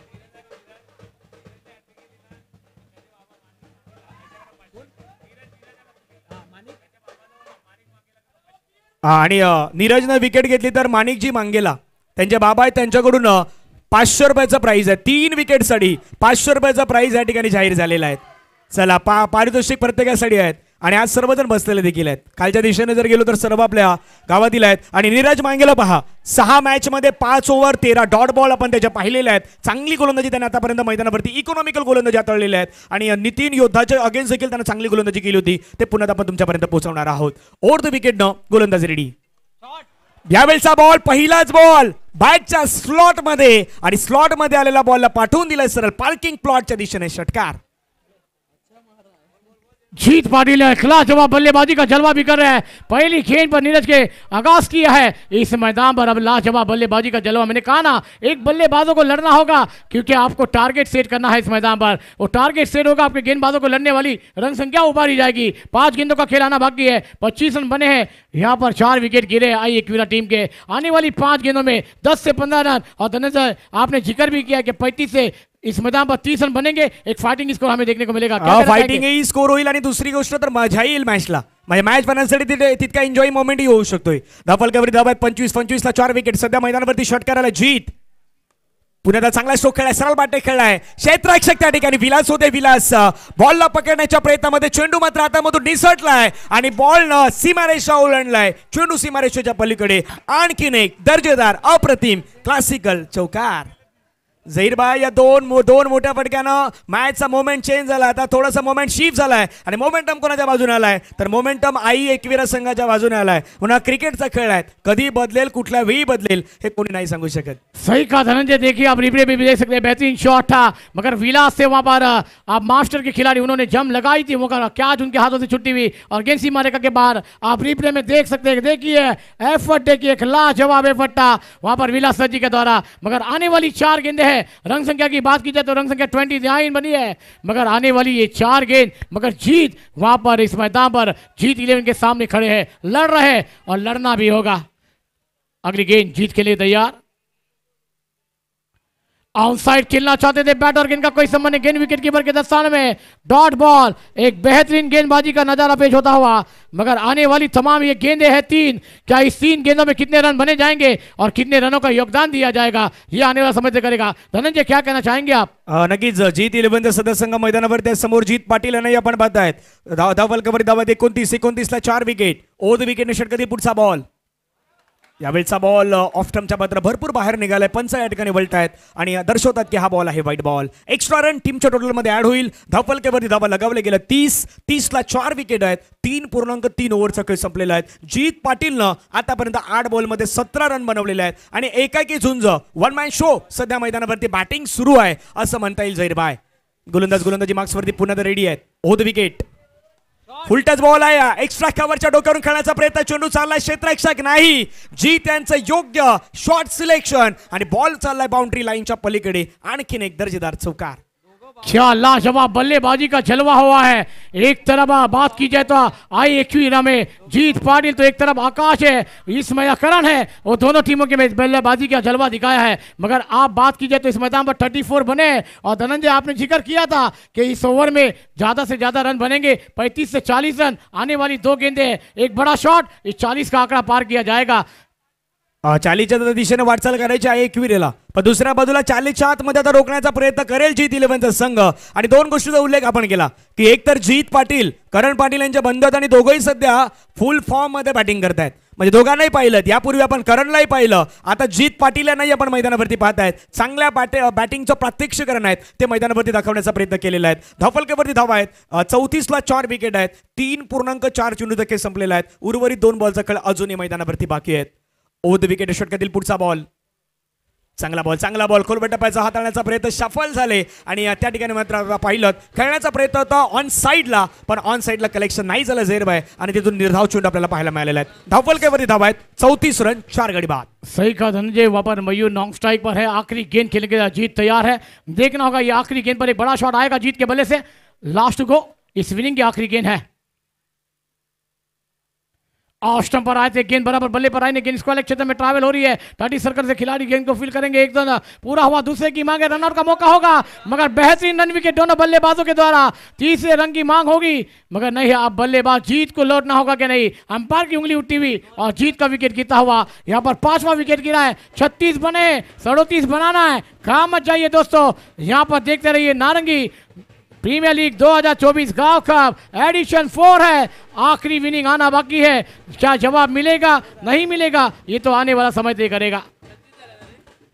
आणि नीरजनं विकेट घेतली तर माणिकजी मांगेला त्यांचे बाबा आहेत, त्यांच्याकडून 500 रुपयाचं प्राइज आहे. 3 विकेटसाठी 500 रुपयाचा प्राइज या ठिकाणी जाहीर झालेला आहे. चला पारितोषिक प्रत्येकासाठी आहेत आणि आज सर्वजण बसलेले देखील आहेत. कालच्या दिशेने जर गेलो तर सर्व आपल्या गावातील आहेत. आणि नीरज मांगेला पहा, 6 मॅच मध्ये 5 ओव्हर 13 डॉट बॉल आपण त्याच्या पाहिलेल्या आहेत. चांगली गोलंदाजी त्याने आतापर्यंत मैदानावरती इकॉनॉमिकल गोलंदाजी हाताळलेल्या आहेत. आणि नितीन योद्धाच्या अगेन्स्ट देखील त्याने चांगली गोलंदाजी केली होती, ते पुन्हा आपण तुमच्यापर्यंत पोहोचवणार आहोत. ओव्हर द विकेट न गोलंदाजी रेडी. यावेळचा बॉल पहिलाच बॉल बॅटच्या स्लॉट मध्ये, आणि स्लॉट मध्ये आलेला बॉलला पाठवून दिलाय सरळ पार्किंग प्लॉटच्या दिशेने षटकार. जीत पाटिल ने लाजवाब बल्लेबाजी का जलवा भी कर रहे हैं। पहली गेंद पर नीरज के आगाज किया है इस मैदान पर। अब लाजवाब बल्लेबाजी का जलवा, मैंने कहा ना एक बल्लेबाजों को लड़ना होगा क्योंकि आपको टारगेट सेट करना है इस मैदान पर। वो टारगेट सेट होगा, आपके गेंदबाजों को लड़ने वाली रन संख्या उभारी जाएगी। 5 गेंदों का खेल आना बाकी है, 25 रन बने हैं, यहाँ पर 4 विकेट गिरे आई एक्विरा टीम के। आने वाली 5 गेंदों में 10 से 15 रन, और धनंजय आपने जिक्र भी किया कि 35 से इस मैदान पर 30 रन बनेंगे। एक फाइटिंग स्कोर हमें देखने को मिलेगा। फाइटिंग ही स्कोर होईल आणि दुसरी गोष्ट तर मजा येईल मॅचला, म्हणजे मॅच बनण्यासाठी तितका एन्जॉय मोमेंटही होऊ शकतोय. धाफलकावरी धावा आहेत 25-25 ला 4 विकेट. सध्या मैदानावरती षटकाराला जीत. पुण्याचा चांगला स्ट्रोक खेळाय, सरळ बाटे खेळाय, क्षेत्ररक्षक त्या ठिकाणी विलास होते. विलास बॉलला पकडण्याच्या प्रयत्नामध्ये चेंडू मात्र हातामधून निसटलाय आणि बॉलनं सीमारेषा ओलांडलाय. चेंडू सीमारेषेच्या पलीकडे. आणखीन एक दर्जेदार अप्रतिम क्लासिकल चौकार. झहीरभाई या दोन मोठ्या फटक्यानं मॅचचा मोमेंट चेंज झाला. आता थोडासा मोमेंट शिफ्ट झालाय आणि मोमेंटम कोणाच्या बाजूने आलाय तर मोमेंटम आई एकविरा संघाच्या बाजूने आलाय. पुन्हा क्रिकेटचा खेळ आहे, कधी बदलेल कुठल्या वेळी बदलेल हे कोणी नहीं सांगू शकत. सही कहा धनंजय, देखिए आप रिप्ले भी देख सकते हैं, बेहतरीन शॉट था मगर विलास से वहां पर आप मास्टर के खिलाड़ी उन्होंने जम लगाई थी, वो कैच उनके हाथों से छुट्टी हुई और गेंद सीमा रेखा के बाहर आप रिप्ले में देख सकते हैं. देखिए एफर्ट, देखिए एक लाजवाब एफर्ट था वहां पर विलास सर जी के द्वारा. मगर आने वाली 4 गेंदें हैं, रंग संख्या की बात की जाए तो रंग संख्या 29 बनी है, मगर आने वाली ये 4 गेंद, मगर जीत वहां पर इस मैदान पर जीत 11 के सामने खड़े हैं, लड़ रहे हैं और लड़ना भी होगा. अगली गेंद जीत के लिए तैयार. आउटसाइड खेलना चाहते थे बैटर, गेंद का कोई संबंध नहीं. गेंद विकेट कीपर के दस्ताने में, डॉट बॉल. एक बेहतरीन गेंदबाजी का नजारा पेश होता हुआ, मगर आने वाली तमाम ये गेंदें हैं 3. क्या इस 3 गेंदों में कितने रन बने जाएंगे और कितने रनों का योगदान दिया जाएगा ये आने वाला समय तय करेगा. धनंजय क्या कहना चाहेंगे आप? नक्कीच जीत 11 सदस्य संघ मैदानावरती समोर जीत पाटील यांना आपण पाहतायत. धावल कबड्डी धावत 29 ला 4 विकेट. ओव्हर द विकेट षटकातील पुढचा बॉल. यावेळचा बॉल ऑफ स्टंपच्या मात्र भरपूर बाहेर निघालाय. पंच या ठिकाणी वळतायत आणि दर्शवतात की हा बॉल आहे व्हाईट बॉल. एक्स्ट्रा रन टीमच्या टोटलमध्ये ऍड होईल. धावफलकेवरती धावा लगावले गेलं 30 ला 4 विकेट आहेत. 3.3 ओव्हरचा खेळ संपलेला आहे. जीत पाटीलनं आतापर्यंत 8 बॉलमध्ये 17 रन बनवलेले आहेत आणि एकाकी झुंज वन मॅन शो सध्या मैदानावरती बॅटिंग सुरू आहे असं म्हणता येईल. झहीरभाई गोलंदाजी मार्क्सवरती पुन्हा रेडी आहेत. Over the wicket. Full touch ball आहे. एक्स्ट्रा कव्हरच्या डोक्यावरून खेळण्याचा प्रयत्न, चेंडू चाललाय क्षेत्ररक्षक नाही. जी त्यांचं योग्य शॉट सिलेक्शन आणि बॉल चाललाय बाउंड्री लाईनच्या पलीकडे. आणखीन एक दर्जेदार चौकार. क्या लाजवाब बल्लेबाजी का जलवा हुआ है. एक तरफ बात की जाए तो आई एक्विरा में जीत पाटिल, तो एक तरफ आकाश है, इसमें करण है, वो दोनों टीमों के बल्लेबाजी का जलवा दिखाया है. मगर आप बात की जाए तो इस मैदान पर 34 बने हैं और धनंजय आपने जिक्र किया था कि इस ओवर में ज्यादा से ज्यादा रन बनेंगे. 35 से 40 रन. आने वाली 2 गेंदें, एक बड़ा शॉट, इस 40 का आंकड़ा पार किया जाएगा. 40च्या दिशेने वाटचाल करायची आहे एकविरेला, पण दुसऱ्या बाजूला 40च्या आतमध्ये आता रोखण्याचा प्रयत्न करेल जीत 11चा संघ. आणि 2 गोष्टीचा उल्लेख आपण केला की एक तर जीत पाटील, करण पाटील यांच्या बंधत आणि दोघंही सध्या फुल फॉर्म मध्ये बॅटिंग करतायत. म्हणजे दोघांनाही पाहिलं, यापूर्वी आपण करणलाही पाहिलं, आता जीत पाटील यांनाही आपण मैदानावरती पाहतायत. चांगल्या बॅटिंगचं प्रात्यक्षिकरण आहेत ते मैदानावरती दाखवण्याचा प्रयत्न केलेला आहे. धावफलकेवरती धावा आहेत. 34 ला 4 विकेट आहेत. 3.4 चेंडू खेळ संपलेला आहेत. उर्वरित 2 बॉलचा खेळ अजूनही मैदानावरती बाकी आहेत. ओव्हर द विकेट षटकातील पुढचा बॉल. चांगला बॉल खोलबट टप्प्याचा हाताळण्याचा प्रयत्न सफल झाले आणि त्या ठिकाणी मात्र आता पाहिलं खेळण्याचा प्रयत्न होता ऑन साईडला, पण ऑन साईडला कलेक्शन नाही झालं झेरबाय आणि तिथून निर्धाव चेंडू आपल्याला पाहायला मिळालेला आहे. धावफलकेवरती धावा आहेत 34 रन 4 गडी बाद. सही कहा धनंजय, वहां पर मयूर नॉन स्ट्राइक पर है, आखिरी गेंद खेलने के लिए जीत तैयार है. देखना होगा ये आखिरी गेंद पर एक बड़ा शॉट आएगा जीत के बल्ले से. लास्ट को इस इनिंग की आखिरी गेंद है. ऑफ स्टंप पर आए थे, गेंद बराबर बल्ले पर आई, गेंद स्क्वायर क्षेत्र में ट्रैवल हो रही है. 30 सर्कल से खिलाड़ी गेंद को फील करेंगे. एकदम पूरा हुआ, दूसरे की मांग है, रनआउट का मौका होगा मगर बेहतरीन रन विकेट दोनों बल्लेबाजों के द्वारा. तीसरे रन की मांग होगी मगर नहीं, अब बल्लेबाज जीत को लौटना होगा कि नहीं. अंपायर की उंगली उठी हुई और जीत का विकेट गिरता हुआ. यहाँ पर 5वां विकेट गिरा है. 36 बने, 37 बनाना है, काम मत जाइए दोस्तों. यहाँ पर देखते रहिए नारंगी प्रीमियर लीग 2024 गांव कप एडिशन 4 है. आखिरी विनिंग आना बाकी है. क्या जवाब मिलेगा नहीं मिलेगा ये तो आने वाला समय तय करेगा.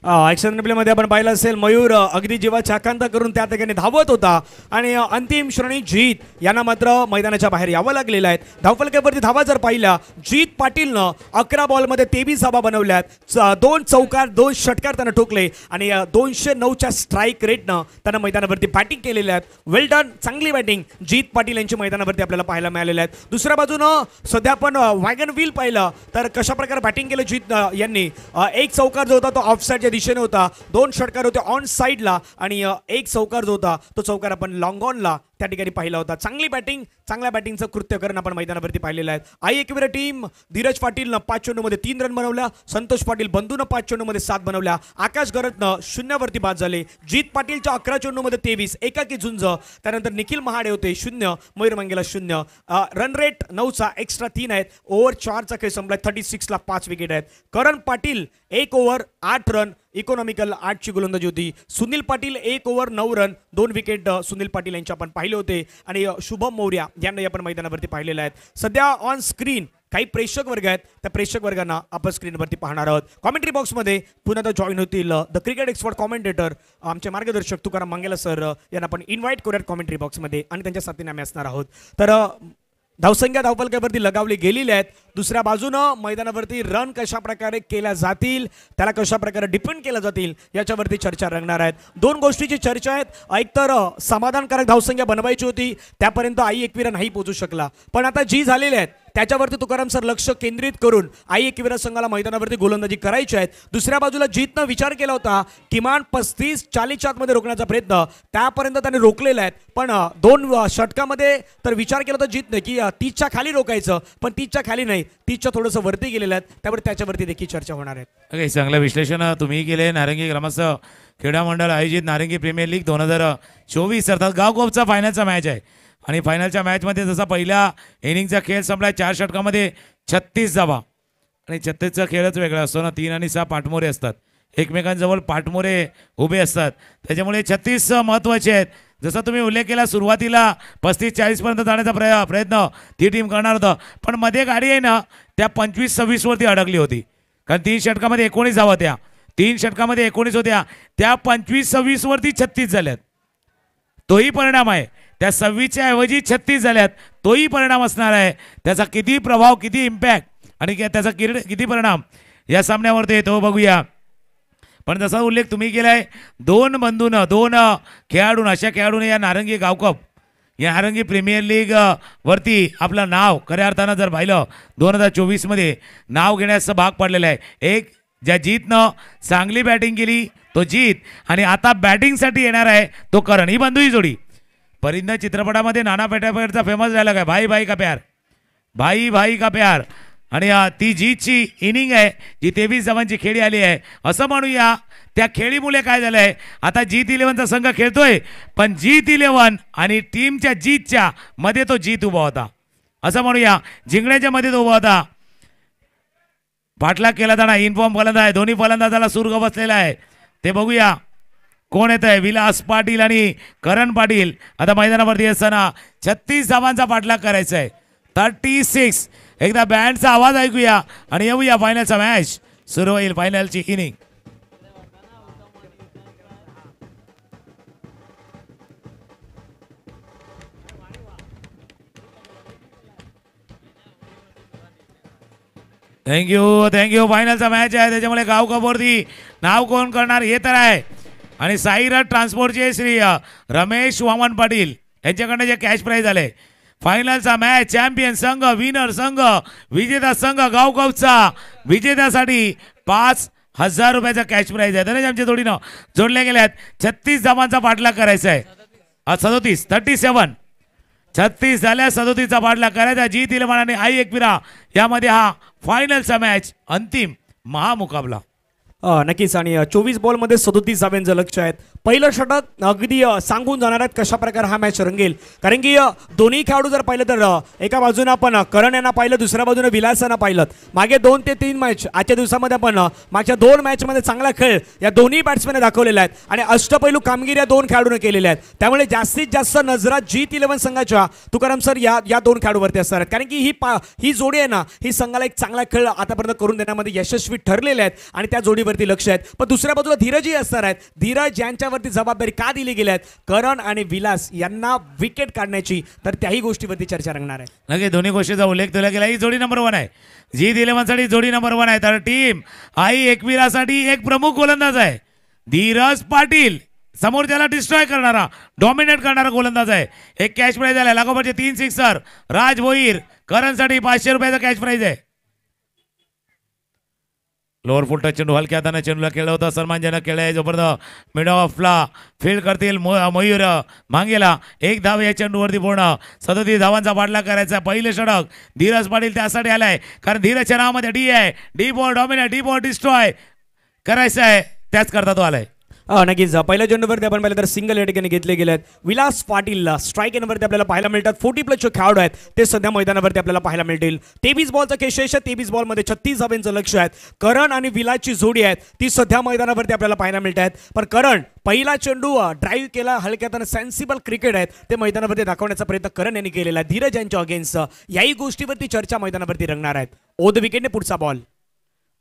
एक्शन प्लेमध्ये आपण पाहिलं असेल मयूर अगदी जीवाची आकांक्षा करून त्या ठिकाणी धावत होता आणि अंतिम श्रेणी जीत यांना मात्र मैदानाच्या बाहेर यावं लागलेलं आहे. धावफलकावरती धावा जर पाहिल्या, जीत पाटीलनं 11 बॉलमध्ये 23 धावा बनवल्यात. 2 चौकार 2 षटकार त्यानं ठोकले आणि 209च्या स्ट्राईक रेटनं त्यानं मैदानावरती बॅटिंग केलेल्या आहेत. वेल डन, चांगली बॅटिंग जीत पाटील यांची मैदानावरती आपल्याला पाहायला मिळालेल्या आहेत. दुसऱ्या बाजूनं सध्या आपण वॅगन व्हील पाहिलं तर कशा प्रकारे बॅटिंग केलं जीत यांनी. एक चौकार जो होता तो ऑफसाईडच्या दिशेने होता, 2 षटकार होते ऑन साईडला आणि एक चौकार जो होता तो चौकार आपण लॉंग ऑनला त्या ठिकाणी पाहिला होता. चांगली बॅटिंग, चांगल्या बॅटिंगचं कृत्य करून आपण मैदानावरती पाहिलेलं आहे. आई एकविरा टीम धीरज पाटीलनं 5 चेंडूमध्ये 3 रन बनवल्या, संतोष पाटील बंधूनं 5 चेंडूमध्ये 7 बनवल्या, आकाश गरतनं 0वरती बाद झाले. जीत पाटीलच्या 11 चेंडूमध्ये 23, एकाकी झुंज. त्यानंतर निखिल महाडे होते 0, मयूर मंगेला 0. रन रेट 9चा, एक्स्ट्रा 3 आहेत. ओव्हर 4चा खेळ संपलाय, 36ला 5 विकेट आहेत. करण पाटील 1 ओव्हर 8 रन, इकॉनॉमिकल 8ची गोलंदाजी होती. Sunil Patil 1 over 9 run, 2 wicket Sunil Patil यांचे आपण पाहिले होते आणि शुभम मौर्या यांना आपण मैदानावरती पाहिलेलं आहे. सध्या ऑन स्क्रीन काही प्रेक्षक वर्ग आहेत, त्या प्रेक्षक वर्गांना आपण स्क्रीनवरती पाहणार आहोत. कॉमेंट्री बॉक्समध्ये पुन्हा जॉईन होतील द क्रिकेट एक्सपर्ट कॉमेंटेटर आमचे मार्गदर्शक तुकाराम मंगेला सर यांना आपण इन्व्हाइट करूयात कॉमेंट्री बॉक्समध्ये आणि त्यांच्या साथीने आम्ही असणार आहोत. तर धावसंख्या धावफलकावरती लगावली गेलेली आहेत. दुसऱ्या बाजूनं मैदानावरती रन कशा प्रकारे केल्या जातील, त्याला कशा प्रकारे डिपेंड केल्या जातील याच्यावरती चर्चा रंगणार आहेत. 2 गोष्टीची चर्चा आहेत. एक तर समाधानकारक धावसंख्या बनवायची होती, त्यापर्यंत आई एकविरा नाही पोहोचू शकला, पण आता जी झालेली आहेत त्याच्यावरती तुकाराम सर लक्ष केंद्रित करून आई एकविरा संघाला मैदानावरती गोलंदाजी करायची आहेत. दुसऱ्या बाजूला जीतनं विचार केला होता किमान 35-40च्या आतमध्ये रोखण्याचा प्रयत्न, त्यापर्यंत त्याने रोखलेला आहे. पण 2 षटकामध्ये तर विचार केला होता जीतने की 30च्या खाली रोखायचं, पण 30च्या खाली नाही, 30च्या थोडंसं वरती गेलेलं आहे. त्यामुळे त्याच्यावरती देखील चर्चा होणार आहे. चांगलं विश्लेषण तुम्ही केले. नारंगी ग्रामस्थ क्रीडा मंडळ आयोजित नारंगी प्रीमियर लीग 2024 अर्थात गाव कपचा फायनलचा मॅच आहे आणि फायनलच्या मॅचमध्ये जसा पहिल्या इनिंगचा खेळ संपला 4 षटकामध्ये 36 धावा आणि 36चा खेळच वेगळा असतो ना. 3 आणि 6 पाठमोरे असतात, एकमेकांजवळ पाठमोरे उभे असतात, त्याच्यामुळे 36 महत्त्वाचे आहेत. जसा तुम्ही उल्लेख केला सुरुवातीला 35-40 पर्यंत जाण्याचा प्रयत्न ती टीम करणार होतं, पण मध्ये गाडी आहे ना त्या 25-26 वरती अडकली होती. कारण 3 षटकामध्ये 19 धावा होत्या, 3 षटकामध्ये 19 होत्या, त्या 25-26 वरती 36 झाल्यात. तोही परिणाम आहे. त्या 26च्या ऐवजी 36 झाल्यात, तोही परिणाम असणार आहे. त्याचा किती प्रभाव, किती इम्पॅक्ट आणि त्याचा किती परिणाम या सामन्यावरती येतो बघूया. पण जसा उल्लेख तुम्ही केलाय 2 बंधूंना 2 खेळाडून अशा खेळाडूने या नारंगी गावकप या नारंगी प्रीमियर लीग वरती आपलं नाव खऱ्या अर्थानं जर पाहिलं 2024 मध्ये नाव घेण्याचं भाग पडलेलं आहे. एक ज्या जीतनं चांगली बॅटिंग केली तो जीत आणि आता बॅटिंगसाठी येणार आहे तो करण. ही बंधू ही जोडी परिंद चित्रपटामध्ये नाना पेटापेटचा फेमस डायलॉग आहे, भाई भाई का प्यार, भाई भाई का प्यार. आणि ती जीतची इनिंग आहे जी 23 धावांची खेळी आली आहे असं म्हणूया. त्या खेळीमुळे काय झालं आहे, आता जीत 11चा संघ खेळतोय, पण जीत 11 आणि टीमच्या जीतच्या मध्ये तो जीत उभा होता असं म्हणूया. जिंकण्याच्या मध्ये तो उभा होता. पाठलाग केला जाणार, इनफॉर्म फलंदाज आहे, दोन्ही फलंदाजाला सुर्ग बसलेला आहे. ते बघूया कोण येत आहे. विलास पाटील आणि करण पाटील आता मैदानावरती असताना 36 धावांचा पाठलाग करायचा आहे. 36. एकदा बँडचा आवाज ऐकूया आणि येऊया फायनलचा मॅच सुरू होईल. फायनलची इनिंग थँक्यू. फायनलचा मॅच आहे त्याच्यामुळे गाव कबोर्दी नाव कोण करणार हे तर आहे. आणि साईरथ ट्रान्सपोर्टचे श्री रमेश वामन पाटील यांच्याकडनं जे कॅश प्राईज आले. फायनलचा मॅच चॅम्पियन संघ विनर संघ विजेता संघ गावकवचा विजेत्यासाठी 5,000 रुपयाचा कॅश प्राईज आहे. धनंजय आमच्या जोडीनं जोडले गेले आहेत. 36 धावांचा पाठलाग करायचा आहे. 36 झाल्या 37चा पाठलाग करायचा. जीत इलेव्हन आणि आई एकविरा यामध्ये हा फायनलचा मॅच अंतिम महामुकाबला. नक्कीच. आणि 24 बॉलमध्ये 37 धावांचं लक्ष आहेत. पहिलं षटक अगदी सांगून जाणार आहेत कशा प्रकारे हा मॅच रंगेल. कारण की दोन्ही खेळाडू जर पाहिलं तर एका बाजूने आपण करण यांना पाहिलं, दुसऱ्या बाजूने विलास यांना पाहिलं. मागे 2 ते 3 मॅच आजच्या दिवसामध्ये आपण मागच्या 2 मॅचमध्ये चांगला खेळ या दोन्ही बॅट्समॅनने दाखवलेला आहे आणि अष्टपैलू कामगिरी या 2 खेळाडूने केलेल्या आहेत. त्यामुळे जास्तीत जास्त नजरा जीत 11 संघाच्या तुकाराम सर या 2 खेळाडूवरती असणार आहेत. कारण की ही जोडी आहे ना, ही संघाला एक चांगला खेळ आतापर्यंत करून देण्यामध्ये यशस्वी ठरलेले आहेत आणि त्या जोडीवरती लक्ष आहेत. पण दुसऱ्या बाजूला धीरजही असणार आहेत. धीरज यांच्यावरती जबाबदारी का दिली गेली आहेत करण आणि विलास यांना विकेट काढण्याची, तर त्याही गोष्टीवरती चर्चा रंगणार आहे. नक्की दोन्ही गोष्टीचा उल्लेख तुला केला. ही जोडी नंबर 1 आहे. जीत 11 साठी जोडी नंबर 1 आहे. तर टीम आई एकविरासाठी एक प्रमुख गोलंदाज आहे धीरज पाटील. समोर त्याला डिस्ट्रॉय करणारा डॉमिनेट करणारा गोलंदाज आहे. एक कॅश प्राईज आहे लागोपाठचे 3 सिक्सर. राज भोईर करणसाठी 500 रुपयाचा कॅश प्राईज आहे. लोअर फुल टच चेंडू हलक्या हाताने चेंडूला खेळलं होतं. सन्मानजनक खेळ आहे. जोपर्यंत मिड ऑफला फील्ड करतील मयूर मांगेला 1 धाव या चेंडूवरती पूर्ण. 37 धावांचा पाठलाग करायचा. पहिले षटक धीरज पाटील त्यासाठी आलाय कारण धीरजच्या नावामध्ये डी आहे. D ball dominate, D ball destroy करायचं आहे, त्याच करता तो आलाय. नक्कीच. पहिल्या चेंडूवरती आपण पाहिलं तर सिंगल या ठिकाणी घेतले गेले आहेत. विलास पाटील स्ट्राईक एंडवरती आपल्याला पाहायला मिळतात. 40+ खेळाडू आहेत ते सध्या मैदानावरती आपल्याला पाहायला मिळतील. 23 बॉलचा खेळ 23 बॉलमध्ये 36 धावांचं लक्ष आहेत. करण आणि विलासची जोडी आहेत ती सध्या मैदानावरती आपल्याला पाहायला मिळत आहेत. पण करण पहिला चेंडू ड्राईव्ह केला हलक्यात सेन्सिबल क्रिकेट आहेत ते मैदानावरती दाखवण्याचा प्रयत्न करण यांनी केलेला आहे. धीरज यांच्या अगेन्स्ट याही गोष्टीवरती चर्चा मैदानावरती रंगणार आहेत. ओद विकेटने पुढचा बॉल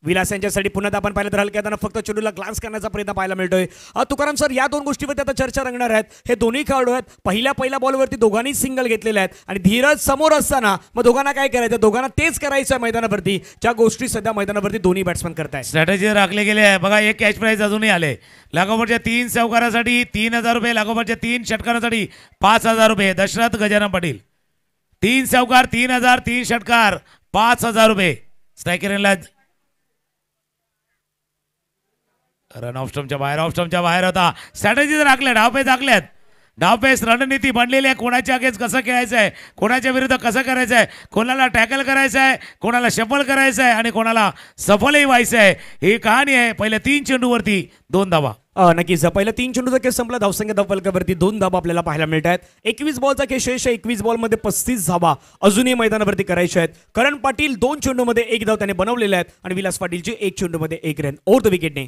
विलास यांच्यासाठी पुन्हा आपण पाहिलं तर हलक्या फक्त चेंडूला ग्लान्स करण्याचा प्रयत्न पाहायला मिळतोय. तुकाराम सर या 2 गोष्टीवरती आता चर्चा रंगणार आहेत. हे दोन्ही खेळाडू आहेत. पहिल्या बॉलवरती दोघांनी सिंगल घेतलेले आहेत आणि धीरज समोर असताना मग दोघांना काय करायचं, दोघांना तेच करायचं आहे मैदानावरती ज्या गोष्टी सध्या मैदानावरती दोन्ही बॅट्समॅन करतायत. स्ट्रॅटेजी राखले गेले आहे बघा. एक कॅच प्राईज अजूनही आले. लागोपाठच्या 3 चौकारासाठी 3,000 रुपये. लागोपाठच्या 3 षटकारासाठी 5,000 रुपये. दशरथ गजानन पाटील 3 चौकार 3,000, 3 षटकार 5,000 रुपये. स्ट्रायकरला रन ऑफ स्टंपच्या बाहेर होता. स्ट्रॅटेजी राखल्या, डावपेच आखल्यात. डावपेच रणनीती बनलेली आहे. कोणाच्या अगेन्स्ट कसं खेळायचं आहे, कोणाच्या विरुद्ध कसं करायचं आहे, कोणाला टॅकल करायचं आहे, कोणाला शफल करायचं आहे आणि कोणाला सफलही व्हायचं आहे, ही कहाणी आहे. पहिल्या 3 चेंडूवरती 2 धावा. नक्कीच. पहिल्या 3 चेंडूचा खेळ संपला. धावसंख्या धावफलकावरती 2 धावा आपल्याला पाहायला मिळत आहेत. 21 बॉलचा खेळ शेष आहे. 21 बॉलमध्ये 35 धावा अजूनही मैदानावरती करायच्या आहेत. करण पाटील 2 चेंडूमध्ये 1 धाव त्याने बनवलेले आहेत आणि विलास पाटीलची 1 चेंडूमध्ये 1 रन. ओव्हर द विकेटने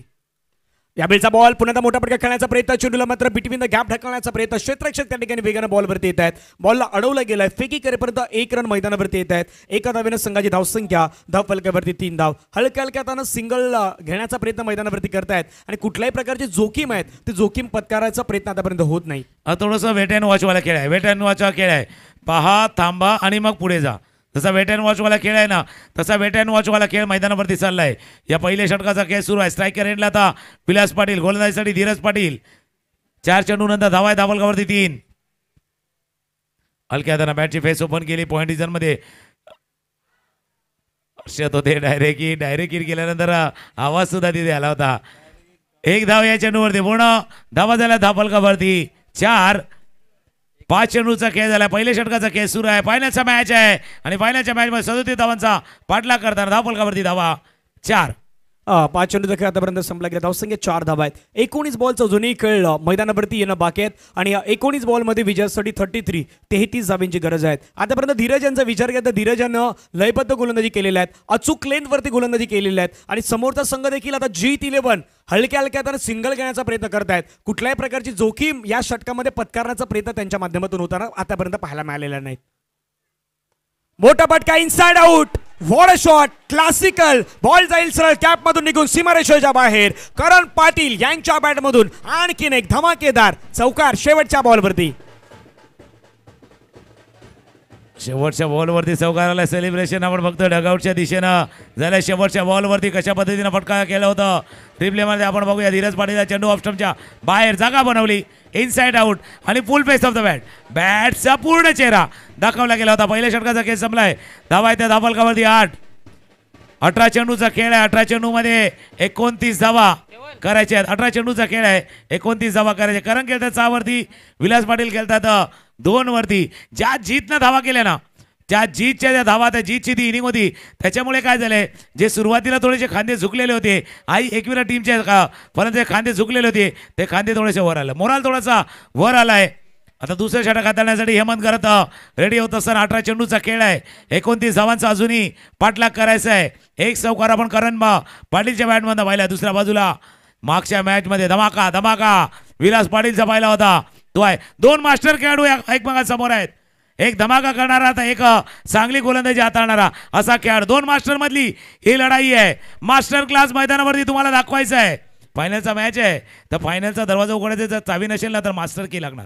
यावेळचा बॉल पुन्हा मोठा फटका खेळण्याचा प्रयत्न. चेंडूला मात्र बिटवीन द गॅप ढकलण्याचा प्रयत्न. क्षेत्ररक्षक त्या ठिकाणी वेगाने बॉलवरती येत आहेत. बॉलला अडवला गेलाय. फेकी करेपर्यंत 1 रन मैदानावरती येत आहेत. एका धावेनं संघाची धावसंख्या धावफलकावरती 3 धाव. हलक्या सिंगल घेण्याचा प्रयत्न मैदानावरती करतायत आणि कुठल्याही प्रकारची जोखीम आहेत ते जोखीम पत्करायचा प्रयत्न आतापर्यंत होत नाही. थोडंसं वेट अँड वॉचवाला खेळ आहे. वेट अँड वॉचचा खेळ आहे. पहा, थांबा आणि मग पुढे जा. जसा वेट अँड वॉचवाला खेळ आहे ना तसा वेट अँड वॉचवाला खेळ मैदानावरती चाललाय. या पहिल्या षटकाचा खेळ सुरू आहे. स्ट्रायकर एंडला आता विलास पाटील, गोलंदाजीसाठी धीरज पाटील. 4 चेंडू नंतर धावा आहे. धावफलकावरती 3. हलक्या हाताने बॅटची फेस ओपन केली. पॉईंट डिझन मध्ये हर्षद होते. डायरेक्ट हिट केल्यानंतर आवाज सुद्धा तिथे आला होता. 1 धाव या चेंडूवरती पूर्ण. धावा झाल्या धावफलकावरती 4. 5 चेंडूचा खेळ झाला. पहिल्या षटकाचा खेळ सुरू आहे. फायनलचा मॅच आहे आणि फायनलच्या मॅचमध्ये 37 धावांचा पाठलाग करताना धावफलकावरती धावा 4. 5 चेंडूचा खेळ आतापर्यंत संपला गेला. धावसंख्या 4 धावा आहेत. 19 बॉलचा अजूनही खेळ मैदानावरती येणं बाकी आहेत आणि 19 बॉलमध्ये विजयासाठी 33 धावांची गरज आहे. आतापर्यंत धीरज यांचा विचार केला तर धीरजानं लयबद्ध गोलंदाजी केलेल्या आहेत. अचूक लेंथवरती गोलंदाजी केलेल्या आहेत आणि समोरचा संघ देखील आता जीत 11 हलक्या सिंगल घेण्याचा प्रयत्न करतायत. कुठल्याही प्रकारची जोखीम या षटकामध्ये पत्करण्याचा प्रयत्न त्यांच्या माध्यमातून होताना आतापर्यंत पाहायला मिळालेला नाही. मोठा फटका inside out. What a shot. Classical ball जाईल सरळ कॅप मधून निघून सीमारेषेच्या बाहेर. करण पाटील यांच्या बॅट मधून आणखीन एक धमाकेदार चौकार शेवटच्या बॉलवरती. शेवटच्या बॉलवरती चौकाराला सेलिब्रेशन आपण बघतो डगआउटच्या दिशेनं झालं. शेवटच्या बॉलवरती कशा पद्धतीनं फटका केला होता रिप्लेमध्ये आपण बघूया. धीरज पाटील चेंडू ऑफस्टम्पच्या बाहेर जागा बनवली इनसाइड आउट आणि फुल फेस ऑफ द बॅटचा पूर्ण चेहरा दाखवला गेला होता. पहिल्या षटकाचा खेळ संपलाय. धावा आहे त्या धावफलकावरती 8. 18 चेंडूचा खेळ आहे. 18 चेंडूमध्ये 29 धावा करायचे आहेत. 18 चेंडूचा खेळ आहे. 29 धावा करायचे. करण खेळतात 6 वरती, विलास पाटील खेळतात 2 वरती. ज्या जीतनं धावा केल्या ना, त्या जीतच्या ज्या धावा, त्या जीतची ती इनिंग होती, त्याच्यामुळे काय झालंय, जे सुरुवातीला थोडेसे खांदे झुकलेले होते आई एकविरा टीमच्या फलंदाज खांदे झुकलेले होते, ते खांदे थोडेसे वर आले. मोराल थोडासा वर आलाय. आता दुसरं षटक हाताळण्यासाठी हेमंत करत रेडी होत असताना 18 चेंडूचा खेळ आहे. 29 धावांचा अजूनही पाठलाग करायचा आहे. एक चौकार आपण करण पाटीलच्या बॅटमधून पाहिला. दुसऱ्या बाजूला मागच्या मॅचमध्ये धमाका विलास पाटीलचा पाहिला होता. तो आहे. 2 मास्टर खेळाडू एकमेकांसमोर आहेत. एक धमाका करणारा तर एक चांगली गोलंदाजी हाताळणारा असा खेळाडू. 2 मास्टर मधली ही लढाई आहे. मास्टर क्लास मैदानावरती तुम्हाला दाखवायचं आहे. फायनलचा मॅच आहे, तर फायनलचा दरवाजा उघडायचा. जर चावी नसेल ना तर मास्टर की लागणार.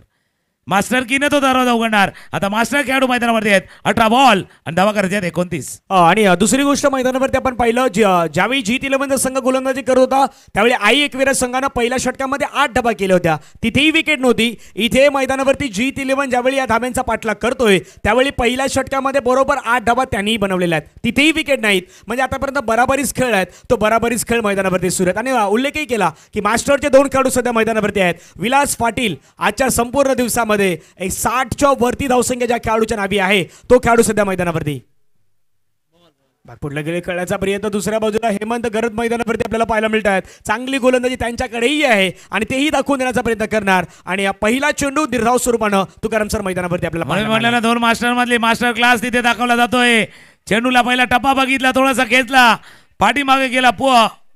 मास्टर कीने तो दरवाजा उघडणार. आता मास्टर खेळाडू मैदानावरती आहेत. 18 बॉल आणि धावा करायचे आहेत 29. आणि दुसरी गोष्ट मैदानावरती आपण पाहिलं ज्यावेळी G11 संघ गोलंदाजी करत होता त्यावेळी आई एकविरा संघानं पहिल्या षटकामध्ये 8 धावा केल्या होत्या. तिथेही विकेट नव्हती. इथे मैदानावरती G11 ज्यावेळी या धाब्यांचा पाठलाग करतोय त्यावेळी पहिल्या षटकामध्ये बरोबर 8 धावा त्यांनीही बनवलेल्या आहेत. तिथेही विकेट नाहीत. म्हणजे आतापर्यंत बराबरीच खेळ आहेत. तो बराबरीच खेळ मैदानावरती सुरू आहेत. आणि उल्लेखही केला की मास्टरचे 2 खेळाडू सध्या मैदानावरती आहेत. विलास पाटील आजच्या संपूर्ण दिवसामध्ये एक 60च्या वरती धावसंख्या ज्या खेळाडूच्या नावी आहे तो खेळाडू सध्या मैदानावरती. पुढल्या गेले खेळण्याचा प्रयत्न दुसऱ्या बाजूला हेमंत गरज मैदानावरती आपल्याला पाहायला मिळत आहेत. चांगली गोलंदाजी त्यांच्याकडेही आहे आणि तेही दाखवून देण्याचा प्रयत्न करणार. आणि पहिला चेंडू दीर्घाव स्वरूपानं तुकाराम सर मैदानावरती आपल्याला म्हटलं 2 मास्टर मधली मास्टर क्लास तिथे दाखवला जातोय. चेंडूला पहिला टप्पा बघितला, थोडासा खेचला, पाठीमागे गेला,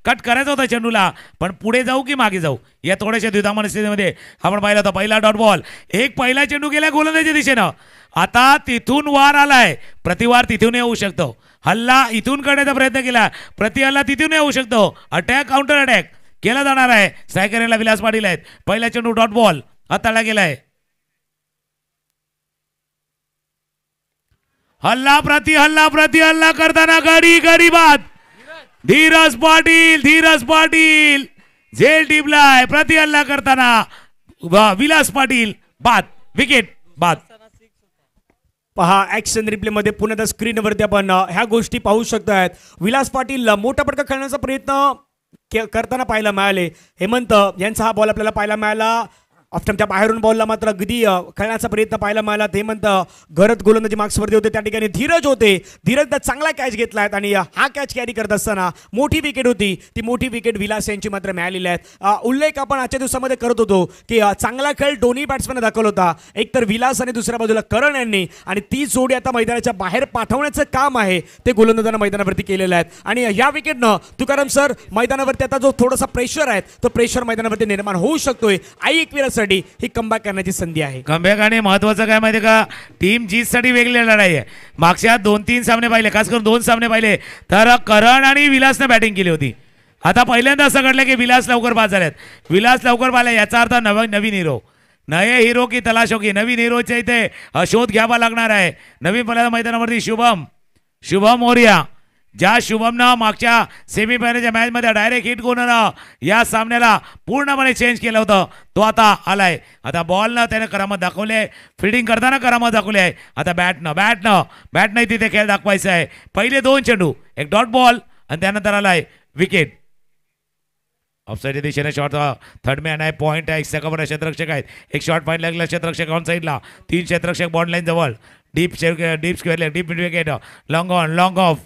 कट करायचा होता चेंडूला, पण पुढे जाऊ की मागे जाऊ या थोड्याशा द्विधा मनस्थितीमध्ये आपण पाहिला होता. पहिला डॉट बॉल. एक पहिला चेंडू गेला गोलंदाजीच्या दिशेनं. आता तिथून वार आलाय. प्रतिवार तिथून येऊ शकतो. हल्ला इथून करण्याचा प्रयत्न केला, प्रति हल्ला तिथून येऊ शकतो. अटॅक काउंटर अटॅक केला जाणार आहे. स्ट्रायकरला विलास पाटील आहेत. पहिला चेंडू डॉट बॉल हाताळला गेलाय. हल्ला प्रति हल्ला करताना गडी बाद. धीरज पाटील झेल टिपलाय. प्रति हल्ला करताना विलास पाटील बाद. विकेट बाद. पहा ऍक्शन रिप्ले मध्ये पुन्हा स्क्रीनवरती आपण ह्या गोष्टी पाहू शकतायत. विलास पाटील मोठा फटका खेळण्याचा प्रयत्न करताना पाहायला मिळाले. हेमंत यांचा हा बॉल आपल्याला पाहायला मिळाला. ऑफ्टमच्या बाहेरून बॉलला मात्र अगदी खेळण्याचा प्रयत्न पाहायला मिळाला. हेमंत घरत गोलंदाजी मार्क्सवरती होते. त्या ठिकाणी धीरज होते. धीरजनं चांगला कॅच घेतला आहे आणि हा कॅच कॅरी करत असताना मोठी विकेट होती. ती मोठी विकेट विलास यांची मात्र मिळालेली आहे. उल्लेख आपण आजच्या दिवसामध्ये करत होतो की चांगला खेळ दोन्ही बॅट्समॅन दाखवला होता. एक तर विलास आणि दुसऱ्या बाजूला करण यांनी. आणि ती जोडी आता मैदानाच्या बाहेर पाठवण्याचं काम आहे ते गोलंदाजांना मैदानावरती केलेलं आहे. आणि या विकेटनं तुकाराम सर मैदानावरती आता जो थोडासा प्रेशर आहे तो प्रेशर मैदानावरती निर्माण होऊ शकतोय. आई एकविरा ही कमबॅक करण्याची संधी आहे. कमबॅक आणि महत्वाचं काय माहिती का, टीम जीत साठी वेगळी लढाई आहे. मागच्या 2-3 सामने पाहिले, खास करून 2 सामने पाहिले तर करण आणि विलासने बॅटिंग केली होती. आता पहिल्यांदा असं घडलं की विलास लवकर बाद झालेत. विलास लवकर बाद याचा अर्थ नवीन हिरो, नये हिरो की तलाश होगी. नवीन हिरोच्या इथे शोध घ्यावा लागणार आहे. नवीन पहिल्यांदा मैदानावरती शुभम मोर्या. ज्या शुभमनं मागच्या सेमीफायनलच्या मॅचमध्ये डायरेक्ट हिट करून या सामन्याला पूर्णपणे चेंज केलं होतं, तो आता आलाय. आता बॉलनं त्याने करामत दाखवली आहे. फिल्डिंग करताना करामत दाखवली आहे. आता बॅटनं तिथे खेळ दाखवायचा आहे. पहिले 2 चेंडू, एक डॉट बॉल आणि त्यानंतर आलाय विकेट. ऑफसाईडच्या दिशेने शॉट थर्ड मॅन आहे. पॉईंट आहे. सेकंड क्षेत्ररक्षक आहेत. एक शॉट पॉईंट लागला क्षेत्ररक्षक ऑन साईडला. 3 क्षेत्ररक्षक बॉन्ड लाईन जवळ. Deep square deep wicket. Long on long of.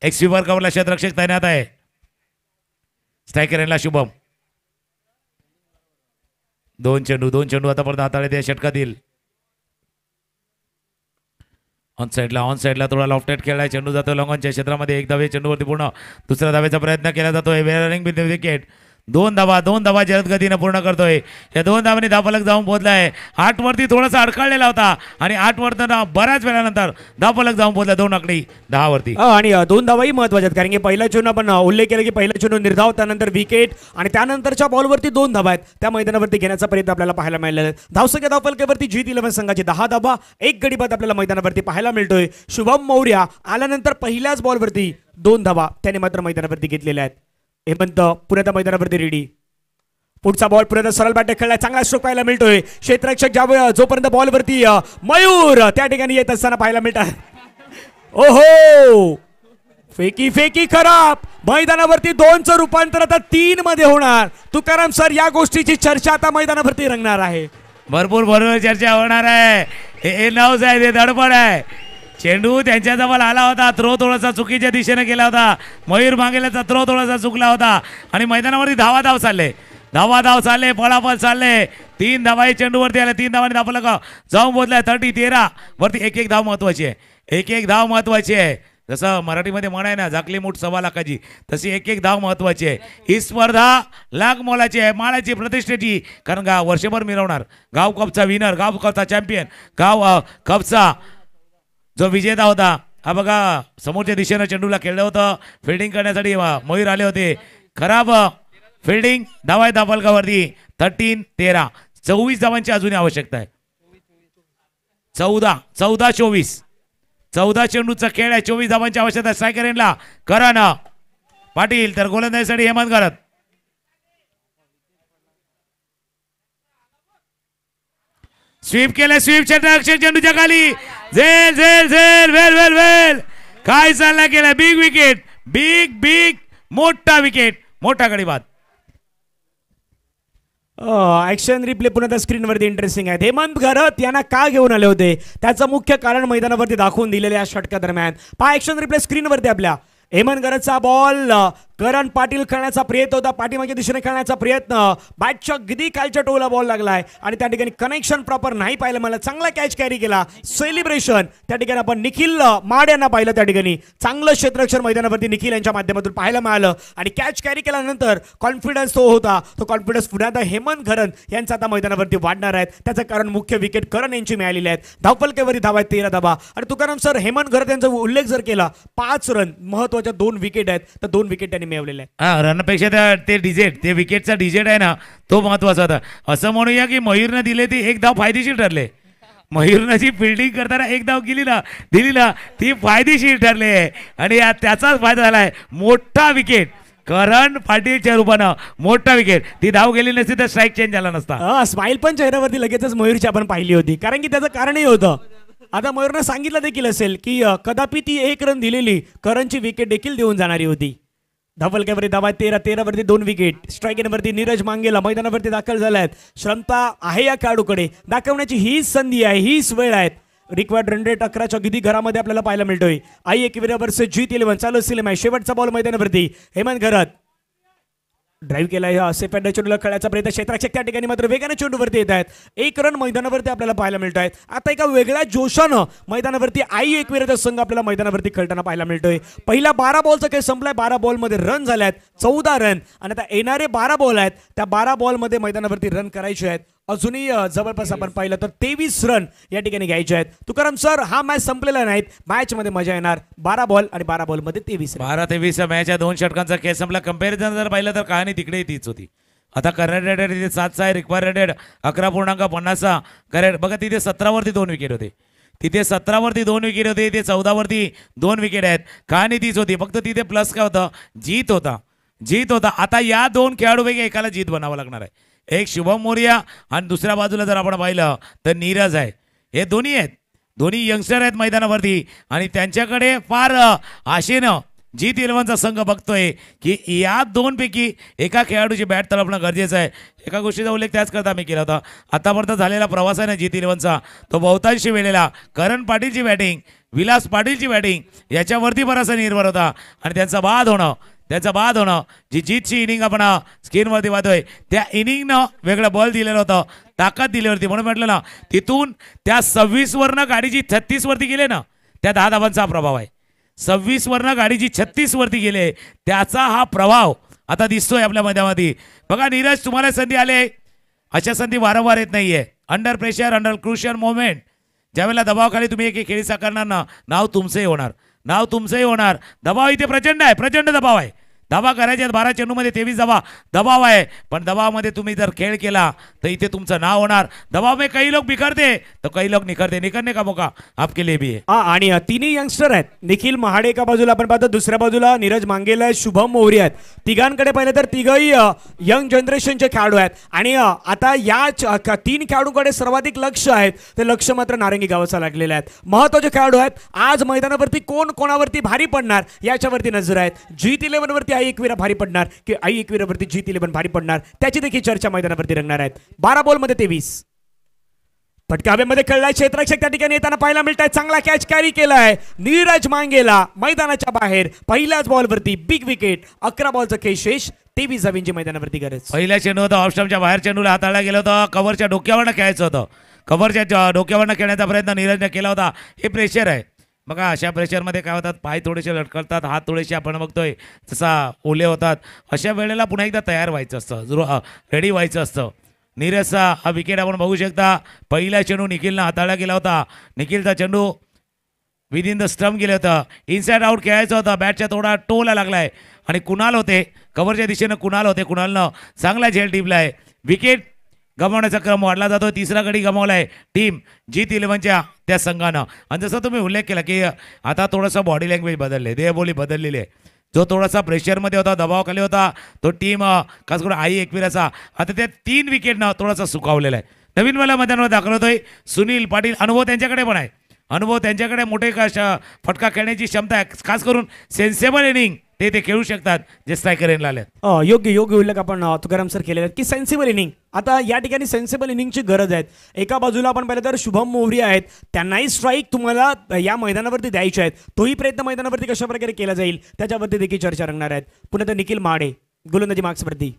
एक स्वीपर कव्हरला क्षेत्ररक्षक तैनात आहे. स्ट्रायकरला शुभम. 2 चेंडू आतापर्यंत हाताळले त्या षटकातील. ऑन साईडला थोडा लॉफ्टेड खेळलाय. चेंडू जातो लॉंगॉनच्या क्षेत्रामध्ये. एक धावे चेंडूवरती पूर्ण. दुसऱ्या धावेचा प्रयत्न केला जातोय. Running with wicket. 2 धावा जलद गतीने पूर्ण करतोय. या 2 धावांनी धावफलक जाऊन पोहोचलाय. 8 वरती थोडासा अडकळलेला होता आणि 8 वरती बऱ्याच वेळानंतर धावफलक जाऊन पोहोचला 2 आकडी 10 वरती. आणि 2 धावाही महत्वाच्या आहेत, कारण की पहिल्या चेंडू आपण उल्लेख केला की पहिल्या चेंडू निर्धाव, त्यानंतर विकेट आणि त्यानंतरच्या बॉलवरती 2 धावा आहेत. त्या मैदानावरती घेण्याचा प्रयत्न आपल्याला पाहायला मिळालेला आहे. धावसंख्या धावफलकावरती जीत 11 संघाची 10 धावा, 1 गडी बाद आपल्याला मैदानावरती पाहायला मिळतोय. शुभम मौर्य आल्यानंतर पहिल्याच बॉलवरती 2 धावा त्याने मात्र मैदानावरती घेतलेल्या आहेत. हेमंत पुन्हा त्या मैदानावरती रेडी. पुढचा बॉल पुन्हा सरळ बॅट खेळला, चांगला स्ट्रोक पाहायला मिळतोय. क्षेत्ररक्षक जोपर्यंत बॉलवरती मयूर त्या ठिकाणी येत असताना पाहायला मिळतात. ओहो, फेकी खराब. मैदानावरती 2चं रूपांतर आता 3 मध्ये होणार. तुकाराम सर, या गोष्टीची चर्चा आता मैदानावरती रंगणार आहे. भरपूर चर्चा होणार आहे. हे नवस आहे, ते दडपण आहे. चेंडू त्यांच्याजवळ आला होता, थ्रो थोडासा चुकीच्या दिशेने गेला होता. मयूर मागेलाचा थ्रो थोडासा चुकला होता आणि मैदानावरती धाव चालले, पळापळ चालले. 3 धावा चेंडूवरती आले. 3 धावांनी धावफलक जाऊन पोहोचलाय. 13 वरती एक धाव महत्वाची आहे. एक धाव महत्वाची आहे. जसं मराठीमध्ये म्हण आहे ना, झाकली मूठ 1.25 लाखाची, तशी एक धाव महत्वाची आहे. ही स्पर्धा लाख मोलाची आहे, माळाची, प्रतिष्ठेची. कारण वर्षभर मिरवणार गाव कपचा विनर, गाव कपचा चॅम्पियन, गाव कपचा जो विजेता होता. हा बघा, समोरच्या दिशेनं चेंडूला खेळलं होतं. फिल्डिंग करण्यासाठी मयूर आले होते. खराब फिल्डिंग. धावा आहे धावफलकावरती 13 24 धावांची अजूनही आवश्यकता आहे. 14 चेंडूचा खेळ आहे. 24 धावांची आवश्यकता आहे. स्ट्रायकर एंडला करण पाटील, तर गोलंदाजीसाठी हेमंत घरत. स्वीप केलं. स्वीप चेंडूच्या खाली. झेल वेल काय चालला केला. बिग विकेट, बिग मोठा विकेट, मोठा गडी बाद. ऍक्शन रिप्ले पुन्हा त्या स्क्रीनवरती इंटरेस्टिंग आहे. हेमंत घरत यांना का घेऊन आले होते त्याचं मुख्य कारण मैदानावरती दाखवून दिलेल्या या षटकादरम्यान. पहा ऍक्शन रिप्ले स्क्रीनवरती आपल्या. हेमंत घरतचा बॉल करण पाटील खेळण्याचा प्रयत्न होता, पाठीमागच्या दिशेने खेळण्याचा प्रयत्न. बॅटच्या अगदी खालच्या टोला बॉल लागलाय आणि त्या ठिकाणी कनेक्शन प्रॉपर नाही पाहिलं. मला चांगला कॅच कॅरी केला. सेलिब्रेशन त्या ठिकाणी आपण निखिल माड यांना पाहिलं. त्या ठिकाणी चांगलं क्षेत्ररक्षण मैदानावरती निखिल यांच्या माध्यमातून पाहायला मिळालं आणि कॅच कॅरी केल्यानंतर कॉन्फिडन्स तो होता. तो कॉन्फिडन्स पुन्हा आता हेमंत घरत यांचा आता मैदानावरती वाढणार आहे. त्याचं कारण मुख्य विकेट करण यांची मिळालेली आहेत. धावफलकावरती धावा आहेत 13 धावा. आणि तुकाराम सर, हेमंत घरत यांचा उल्लेख जर केला, 5 रन महत्वाच्या 2 विकेट आहेत, तर 2 विकेट त्यांनी मिळवलेले आहेत. रनपेक्षा ते डिजेट, ते विकेटचा डिजेट आहे ना, तो महत्वाचा होता. असं म्हणूया की मयूरनं दिले ती 1 धाव फायदेशीर ठरले. मयूरनं जी फिल्डिंग करताना 1 धाव दिली ना ती फायदेशीर ठरली आहे आणि त्याचाच फायदा झालाय. मोठा विकेट करण पाटीलच्या रूपानं, मोठा विकेट. ती धाव गेली नसती तर स्ट्राईक चेंज झाला नसता. स्माइल पण चेहऱ्यावरती लगेचच मयूरची आपण पाहिली होती, कारण की त्याचं कारणही होतं. आता मयूरनं सांगितलं देखील असेल की कदापि ती 1 रन दिलेली करणची विकेट देखील देऊन जाणारी होती. धावफलकावरती धावा 13 वरती 2 विकेट. स्ट्रायकिंगवरती नीरज मांगेला मैदानावरती दाखल झाल्यात. क्षमता आहे या खेळाडूकडे, दाखवण्याची हीच संधी आहे, हीच वेळ आहे. रिक्वायर्ड रन रेट 11च्या अगदी घरामध्ये आपल्याला पाहायला मिळतोय. आई एकविरा वर्सेस जीत 11 चालू सिनेमा. शेवटचा बॉल मैदानावरती. हेमंत घरत ड्राईव्ह केलाय. सेफेंड चेंडूला खेळायचा प्रयत्न. क्षेत्ररक्षक त्या ठिकाणी मात्र वेगाने चेंडूवरती येत आहेत. 1 रन मैदानावरती आपल्याला पाहायला मिळत आहेत. आता एका वेगळ्या जोशानं मैदानावरती आई एकविराचा संघ आपल्याला मैदानावरती खेळताना पाहायला मिळतोय. पहिला 12 बॉलचा खेळ संपलाय. 12 बॉलमध्ये रन झाल्यात 14 रन आणि आता येणारे 12 बॉल आहेत. त्या 12 बॉलमध्ये मैदानावरती रन करायचे आहेत. अजूनही जवळपास आपण पाहिलं तर 23 रन या ठिकाणी घ्यायचे आहेत. तुकाराम सर, हा मॅच संपलेला नाही, मॅच मध्ये मजा येणार. 12 बॉल आणि 12 बॉलमध्ये 23 रन. 12-23 मॅच आहे. 2 षटकांचा खेळ संपला. कंपॅरिझन जर पाहिलं तर कहाणी तिकडे तीच होती. आता करंट रेटेड तिथे 7 आहे, रिक्वायर रेटेड 11.50. करेक्ट बघा, तिथे 17 वरती 2 विकेट होते. तिथे 17 वरती 2 विकेट होते. इथे 14 वरती 2 विकेट आहेत. कहाणी तीच होती, फक्त तिथे प्लस काय होतं, जीत होता. आता या 2 खेळाडूपैकी एकाला जीत बनावं लागणार आहे. एक शुभम मौर्य आणि दुसऱ्या बाजूला जर आपण पाहिलं तर नीरज आहे. हे दोन्ही आहेत, दोन्ही यंगस्टर आहेत मैदानावरती आणि त्यांच्याकडे फार आशेनं जीत 11चा संघ बघतोय की या 2 पैकी एका खेळाडूची बॅट तळपणं गरजेचं आहे. एका गोष्टीचा उल्लेख त्याच करता मी केला होता. आतापर्यंत झालेला प्रवास आहे ना जीत 11चा, तो बहुतांशी वेळेला करण पाटीलची बॅटिंग, विलास पाटीलची बॅटिंग याच्यावरती बराचसा निर्भर होता आणि त्यांचा बाद होणं जी जीतची इनिंग आपण स्क्रीनवरती पाहतोय त्या इनिंगनं वेगळं बॉल दिलेलं होतं, ताकद दिली होती. म्हणून म्हटलं ना, तिथून त्या 26 वरनं गाडीची 36 वरती गेले ना, त्या 10 धावांचा प्रभाव आहे. 26 वरनं गाडीची 36 वरती गेले, त्याचा हा प्रभाव आता दिसतोय आपल्या मैदानामध्ये. बघा नीरज, तुम्हाला संधी आले, अशा संधी वारंवार येत नाहीये. Under pressure, under crucial moment, ज्यावेळेला दबावाखाली तुम्ही एक खेळी साकारणार ना, नाव तुमचंही होणार, नाव तुमचंही होणार. दबाव इथे प्रचंड आहे, प्रचंड दबाव आहे. धावा करायचे 12 चेंडूमध्ये 23 दबाव आहे. पण दबावामध्ये तुम्ही जर खेळ केला तर इथे तुमचं नाव होणार. दबाव में कई लोग बिखरते तो कई लोग निखरते. निखरने का मौका आपके लिए भी है. आणि तिन्ही यंगस्टर आहेत. निखिल महाडे एका बाजूला आपण पाहतो, दुसऱ्या बाजूला नीरज मांगेला आहे, शुभम मोहरी आहेत. तिघांकडे पाहिलं तर तिघही यंग जनरेशनचे खेळाडू आहेत. आणि आता या 3 खेळाडूंकडे सर्वाधिक लक्ष आहेत. ते लक्ष मात्र नारंगी गावाचा लागलेलं आहे. महत्वाचे खेळाडू आहेत. आज मैदानावरती कोण कोणावरती भारी पडणार याच्यावरती नजर आहेत. जीत 11 वरती आई एकविरा भारी पडणार की आई एकविरावरती जीत 11 भारी पडणार, त्याची देखील चर्चा मैदानावरती रंगणार आहेत. 12 बॉलमध्ये 23. फटकाव्यामध्ये खेळलाय क्षेत्ररक्षक त्या ठिकाणी येताना पाहायला मिळत आहे. चांगला कॅच कॅरी केलाय नीरज मांगेला मैदानाच्या बाहेर. पहिल्याच बॉलवरती बिग विकेट. 11 बॉलचं खेळशेष, 23 धावींची मैदानावरती गरज. पहिल्या चेंडू होता ऑफ स्टंपच्या बाहेर, चेंडूला हाताळला गेलं होतं. कव्हरच्या डोक्यावरनं खेळायचं होतं. कव्हरच्या डोक्यावरनं खेळण्याचा प्रयत्न नीरजने केला होता. हे प्रेशर आहे. बघा अशा प्रेशरमध्ये काय होतात, पाय थोडेसे लटकतात, हात थोडेसे आपण बघतोय जसा ओले होतात. अशा वेळेला पुन्हा एकदा तयार व्हायचं असतं, रेडी व्हायचं असतं. नीरजचा हा विकेट आपण बघू शकता. पहिला चेंडू निखिलनं हाताळला गेला होता. निखिलचा चेंडू विदिन द स्टंप गेलं होतं. इनसाइड आउट खेळायचं होतं. बॅटच्या थोडा टोला लागलाय आणि कुणाल होते कव्हरच्या दिशेनं, कुणाल होते. कुणालनं चांगला झेल टिपलाय. विकेट गमावण्याचा क्रम वाढला जातो. तिसरा गडी गमावलाय टीम जीत 11च्या त्या संघानं. आणि जसं तुम्ही उल्लेख केला की आता थोडंसं बॉडी लँग्वेज बदलले, देहबोली बदललेली आहे. जो थोडासा प्रेशरमध्ये होता, दबावाखाली होता, तो टीम खास करून आई एकविराचा आता त्या 3 विकेटनं थोडासा सुकावलेला आहे. नवीन मला मैदानावर दाखल होतोय सुनील पाटील. अनुभव त्यांच्याकडे पण आहे. अनुभव त्यांच्याकडे मोठे फटका खेळण्याची क्षमता आहे. खास करून सेन्सेबल इनिंग ते खेळू शकतात जे स्ट्रायकर येणार आले. योग्य उल्लेख आपण तुकाराम सर केलेला की सेन्सिबल इनिंग. आता या ठिकाणी सेन्सिबल इनिंगची गरज आहे. एका बाजूला आपण पाहिलं तर शुभम मोहरी आहेत. त्यांनाही स्ट्राईक तुम्हाला या मैदानावरती द्यायचे आहेत. तोही प्रयत्न मैदानावरती कशा प्रकारे केला जाईल त्याच्यावरती देखील चर्चा रंगणार आहेत. पुन्हा तर निखिल महाडे गोलंदाजी मार्क्सवरती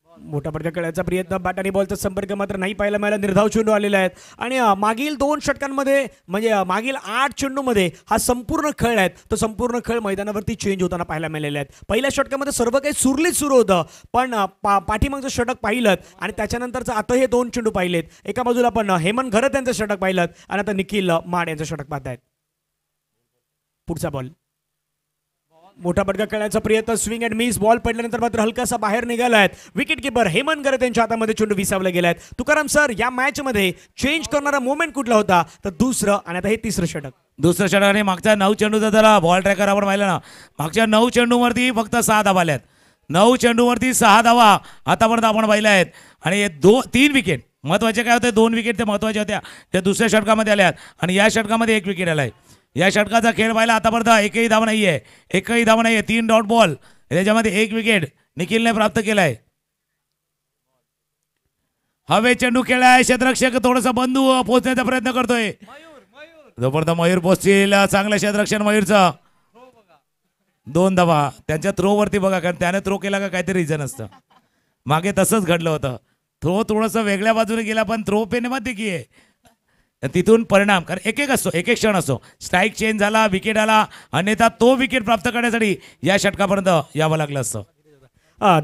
मोठा फटका खेळायचा प्रयत्न. बॅट आणि बॉलचा संपर्क मात्र नाही पाहायला मिळाला. निर्धाव चेंडू आलेला आहेत. आणि मागील 2 षटकांमध्ये म्हणजे मागील 8 चेंडूमध्ये हा संपूर्ण खेळ आहेत, तो संपूर्ण खेळ मैदानावरती चेंज होताना पाहायला मिळालेले आहेत. पहिल्या षटकामध्ये सर्व काही सुरळीत सुरू होतं, पण पाठीमागचं षटक पाहिलं आणि त्याच्यानंतरचं आता हे 2 चेंडू पाहिलेत. एका बाजूला आपण हेमंत घरत यांचं षटक पाहिलं आणि आता निखिल माड यांचं षटक पाहतायत. पुढचा बॉल मोठा फटका खेळण्याचा प्रयत्न. Swing and miss. बॉल पडल्यानंतर मात्र हलकासा बाहेर निघालाय. विकेट किपर हेमंत घरत यांच्या हातामध्ये चेंडू विसावला गेलाय. तुकाराम सर, या मॅच मध्ये चेंज करणारा मोमेंट कुठला होता? तर दुसरं आणि आता हे तिसरं षटक. दुसऱ्या षटकाने मागच्या 9 चेंडूचा जरा बॉल ट्रॅकर आपण पाहिलं ना, मागच्या 9 चेंडूवरती फक्त 6 धावा आल्यात. 9 चेंडूवरती 6 धावा आतापर्यंत आपण पाहिल्या आहेत. आणि 3 विकेट महत्वाचे काय होते, 2 विकेट ते महत्वाच्या होत्या, त्या दुसऱ्या षटकामध्ये आल्यात. आणि या षटकामध्ये 1 विकेट आलाय. या षटकाचा खेळ पाहिला आतापर्यंत एकही धाव नाहीये, 3 डॉट बॉल, त्याच्यामध्ये 1 विकेट निखिलने प्राप्त केलाय. हवे चेंडू खेळाय. क्षेत्ररक्षक थोडासा बंधू पोहोचण्याचा प्रयत्न करतोय. जोपर्यंत मयूर पोहोचतील चांगलं क्षेत्ररक्षण मयूरचं. 2 धावा त्यांच्या थ्रोवरती बघा, कारण त्याने थ्रो केला का काहीतरी रिझन असतं. मागे तसंच घडलं होतं. थ्रो थोडंसं वेगळ्या बाजूने गेला पण थ्रो पे ने मत देखील तिथून परिणाम, कारण एक एक क्षण असतो. स्ट्राईक चेंज झाला, विकेट आला, अन्यथा तो विकेट प्राप्त करण्यासाठी या षटकापर्यंत यावं लागलं असतं.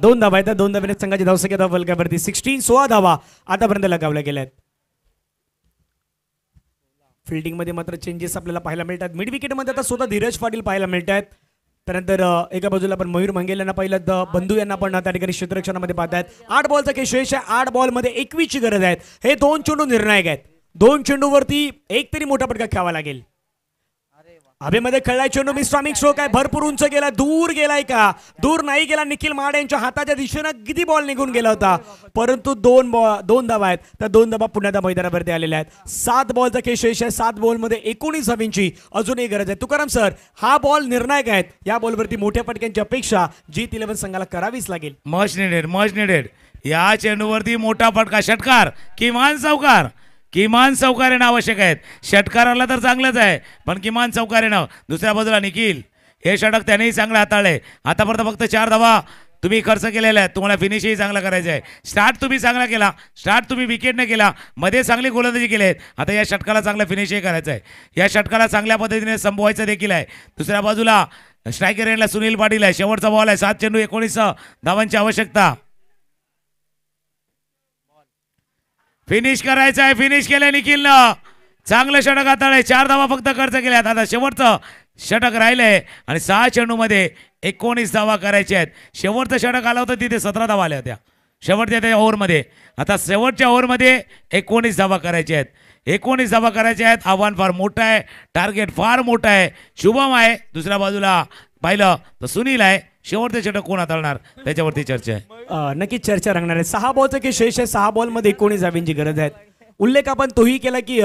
2 धावा आहेत. 2 धाव्याने संघाची धावसंख्या धाव फलकावरती 16 धावा आतापर्यंत लगावल्या गेल्यात. फिल्डिंग मध्ये मात्र चेंजेस आपल्याला पाहायला मिळतात. मिड विकेट मध्ये आता स्वतः धीरज पाटील पाहायला मिळतात. त्यानंतर एका बाजूला आपण मयूर मंगेल यांना पाहिलं, बंधू यांना पण त्या ठिकाणी क्षेत्ररक्षणामध्ये पाहतायत. 8 बॉलचा शेष आहे. 8 बॉलमध्ये 21 ची गरज आहे. हे 2 चेंडू निर्णायक आहेत. 2 चेंडूवरती एक तरी मोठा फटका खेळावा लागेल. हवेमध्ये खेळलाय चेंडू. मिस्ट्रॉमिक स्ट्रोक आहे. भरपूर उंच गेला. दूर गेलाय का? दूर नाही गेला. निखिल महाड यांच्या हाताच्या दिशेनं किती बॉल निघून गेला होता, परंतु 2 धावा आहेत. त्या 2 धावा पुण्याच्या मैदानावरती आलेल्या आहेत. 7 बॉलचा शेष आहे. 7 बॉलमध्ये 19 धावींची अजूनही गरज आहे. तुकाराम सर, हा बॉल निर्णायक आहेत. या बॉलवरती मोठ्या फटक्यांची अपेक्षा जीत 11 संघाला करावीच लागेल. Much needed. या चेंडूवरती मोठा फटका. षटकार किमान चौकार येणं आवश्यक आहेत. षटकाराला तर चांगलंच आहे, पण किमान चौकार येणं. दुसऱ्या बाजूला निखिल, हे षटक त्यानेही चांगलं हाताळलंय. आतापर्यंत फक्त 4 धावा तुम्ही खर्च केलेल्या आहेत. तुम्हाला फिनिशही चांगला करायचं आहे. स्टार्ट तुम्ही चांगला केला, स्टार्ट तुम्ही विकेटने केला, मध्ये चांगली गोलंदाजी केली आहेत. आता या षटकाला चांगलं फिनिशही करायचं आहे. या षटकाला चांगल्या पद्धतीने संपवायचं देखील आहे. दुसऱ्या बाजूला स्ट्रायकर एंडला सुनील पाटील आहे. शेवटचा बॉल आहे. 7 चेंडू 19 धावांची आवश्यकता. फिनिश करायचं आहे. फिनिश केलंय निखिलनं. चांगलं षटक हाताळलंय. 4 धावा फक्त खर्च केल्यात. आता शेवटचं षटक राहिलंय आणि 6 चेंडूमध्ये 19 धावा करायच्या आहेत. शेवटचं षटक आलं होतं तिथे 17 धावा आल्या होत्या शेवटच्या त्या ओव्हरमध्ये. आता शेवटच्या ओव्हरमध्ये 19 धावा करायच्या आहेत. 19 धावा करायच्या आहेत. आव्हान फार मोठं आहे. टार्गेट फार मोठं आहे. शुभम आहे दुसऱ्या बाजूला पाहिलं तर सुनील आहे. शेवटचे षटक कोण हाताळणार त्याच्यावरती चर्चा आहे. नक्कीच चर्चा रंगणार आहे. 6 बॉलचं की शेष आहे. 6 बॉलमध्ये 19 धावांची गरज आहे. उल्लेख आपण तोही केला की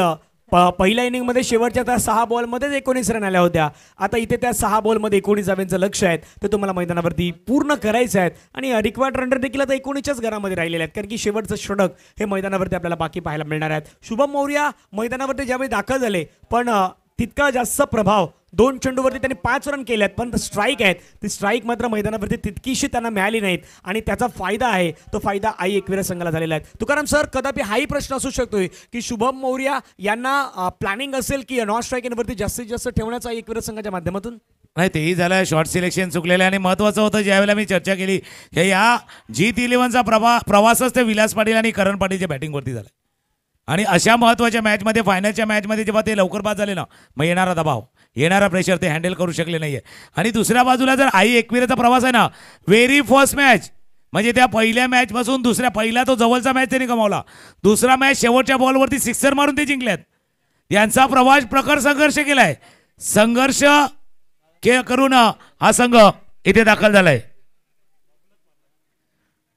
पहिल्या इनिंगमध्ये शेवटच्या त्या 6 बॉलमध्येच 19 रन आल्या होत्या. आता इथे त्या 6 बॉलमध्ये 19 धावांचं लक्ष आहे ते तुम्हाला मैदानावरती पूर्ण करायचं आहे. आणि रिक्वायर्ड रन रेट देखील आता 19च्याच घरामध्ये राहिलेले आहेत कारण की शेवटचं षटक हे मैदानावरती आपल्याला बाकी पाहायला मिळणार आहेत. शुभम मौर्य मैदानावरती ज्यावेळी दाखल झाले पण तितका जास्त प्रभाव 2 चेंडूवरती त्यांनी 5 रन केले आहेत. पण स्ट्राईक आहेत ती स्ट्राईक मात्र मैदानावरती तितकीशी त्यांना मिळाली नाहीत आणि त्याचा फायदा आहे तो फायदा आई एकविरा संघाला झालेला आहे. तुकाराम सर कदापि हाही प्रश्न असू शकतोय की शुभम मौर्य यांना प्लॅनिंग असेल की नॉन स्ट्राईकिंगवरती जास्तीत जास्त ठेवण्याचा एकविरा संघाच्या माध्यमातून. नाही तेही झालं. शॉर्ट सिलेक्शन चुकलेलं आणि महत्त्वाचं होतं ज्यावेळेला मी चर्चा केली की या G11चा प्रवासच ते विलास पाटील आणि करण पाटीलच्या बॅटिंगवरती झाला. आणि अशा महत्त्वाच्या मॅचमध्ये फायनलच्या मॅचमध्ये जेव्हा ते लवकर बाद झाले ना मग येणारा दबाव येणारा प्रेशर ते हँडल करू शकले नाहीये. आणि दुसऱ्या बाजूला जर आई एकविराचा प्रवास आहे ना व्हेरी फर्स्ट मॅच म्हणजे त्या पहिल्या मॅचपासून पहिला तो जवळचा मॅच त्यांनी गमावला. दुसरा मॅच शेवटच्या बॉलवरती सिक्सर मारून ते जिंकल्यात. यांचा प्रवास प्रखर संघर्ष केलाय. संघर्ष करून हा संघ इथे दाखल झालाय.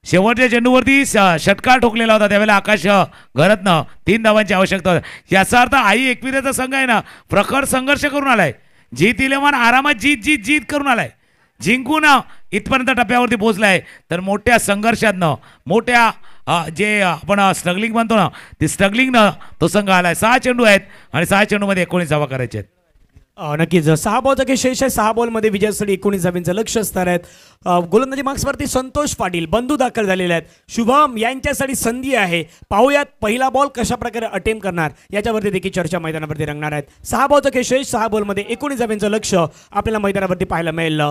शेवटच्या चेंडूवरती षटकार ठोकलेला होता त्यावेळेला आकाश घरतनं 3 धावांची आवश्यकता होती. याचा अर्थ आई एकविराचा संघ आहे ना प्रखर संघर्ष करून आलाय. G11 आरामात जीत करून आलाय. जिंकून इथपर्यंत टप्प्यावरती पोहोचलाय. तर मोठ्या संघर्षातनं मोठ्या जे आपण स्ट्रगलिंग म्हणतो ना ते स्ट्रगलिंगनं तो संघ आलाय. 6 चेंडू आहेत आणि 6 चेंडूमध्ये 19 धावा करायचे आहेत. नक्कीच 6 बॉलचा की शेष आहे. 6 बॉलमध्ये विजयासाठी 19 धावांचं लक्ष असणार आहेत. गोलंदाजी मार्क्सवरती संतोष पाटील बंधू दाखल झालेले आहेत. शुभम यांच्यासाठी संधी आहे. पाहूयात पहिला बॉल कशा प्रकारे अटेम्प्ट करणार याच्यावरती देखील चर्चा मैदानावरती रंगणार आहेत. 6 बॉलचा की शेष 6 बॉलमध्ये 19 धावांचं लक्ष आपल्याला मैदानावरती पाहायला मिळेल.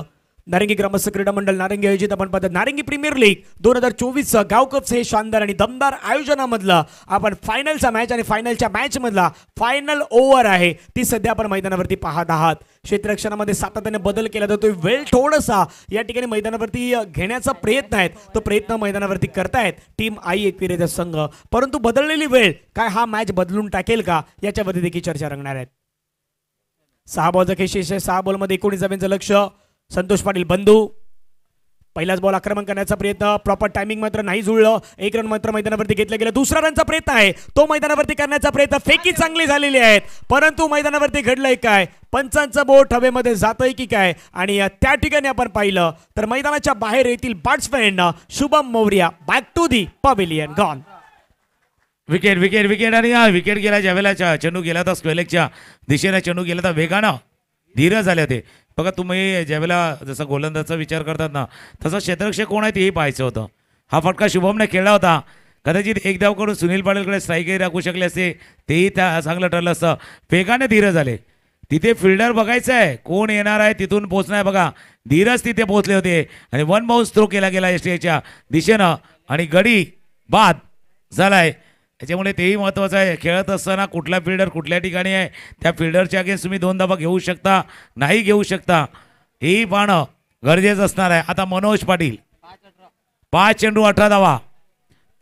नारंगी ग्रामस्थ क्रीडा मंडळ नारंगी आयोजित आपण पाहतात नारंगी प्रीमियर लीग 2024 गाव कप्स हे शानदार आणि दमदार आयोजनामधलं आपण फायनलचा मॅच आणि फायनलच्या मॅच मधला फायनल ओव्हर आहे ती सध्या आपण मैदानावरती पाहत आहात. क्षेत्ररक्षणामध्ये सातत्याने बदल केला जातो. वेळ थोडासा या ठिकाणी मैदानावरती घेण्याचा प्रयत्न आहे तो प्रयत्न मैदानावरती करतायत टीम आई एकविरेचा संघ. परंतु बदललेली वेळ काय हा मॅच बदलून टाकेल का याच्यावरती देखील चर्चा रंगणार आहेत. 6 बॉलचा खेळ शेष आहे. 6 बॉलमध्ये 19 धावांचं लक्ष. संतोष पाटील बंधू पहिलाच बॉल आक्रमण करण्याचा प्रयत्न प्रॉपर टायमिंग मात्र नाही जुळलं. 1 रन मात्र मैदानावरती घेतला गेला. दुसरा रनचा प्रयत्न आहे तो मैदानावरती करण्याचा प्रयत्न. फेकी चांगली झालेली आहेत परंतु मैदानावरती घडलंय काय पंचांचं बोट हवेमध्ये जातंय की काय आणि त्या ठिकाणी आपण पाहिलं तर मैदानाच्या बाहेर येथील batsman Shubham Maurya back to the pavilion gone. Wicket आणि हा विकेट गेला ज्यावेळेला चेंडू गेला तर स्क्वेलेकच्या दिशेने चेंडू गेला तर वेगानं धीर झाले होते. बघा तुम्ही ज्यावेळेला जसं गोलंदाजचा विचार करतात ना तसं क्षेत्ररक्षक कोण आहे तेही पाहायचं होतं. हा फटका शुभमने खेळला होता. कदाचित एक धाव करून सुनील पाटीलकडे स्ट्राईकही राखू शकले असते तेही त्या चांगलं ठरलं असतं. वेगाने धीर झाले. तिथे फिल्डर बघायचं आहे कोण येणार आहे तिथून पोहोचणार आहे. बघा धीरच तिथे पोहोचले होते आणि 1 बाउन्स थ्रो केला गेला एसटीएच्या दिशेनं आणि गडी बाद झालाय. त्याच्यामुळे तेही महत्त्वाचं आहे. खेळत असताना कुठला फिल्डर कुठल्या ठिकाणी आहे त्या फिल्डरच्या अगेन्स्ट तुम्ही 2 धावा घेऊ शकता नाही घेऊ शकता हेही पाहणं गरजेचं असणार आहे. आता मनोज पाटील 5 चेंडू 18 धावा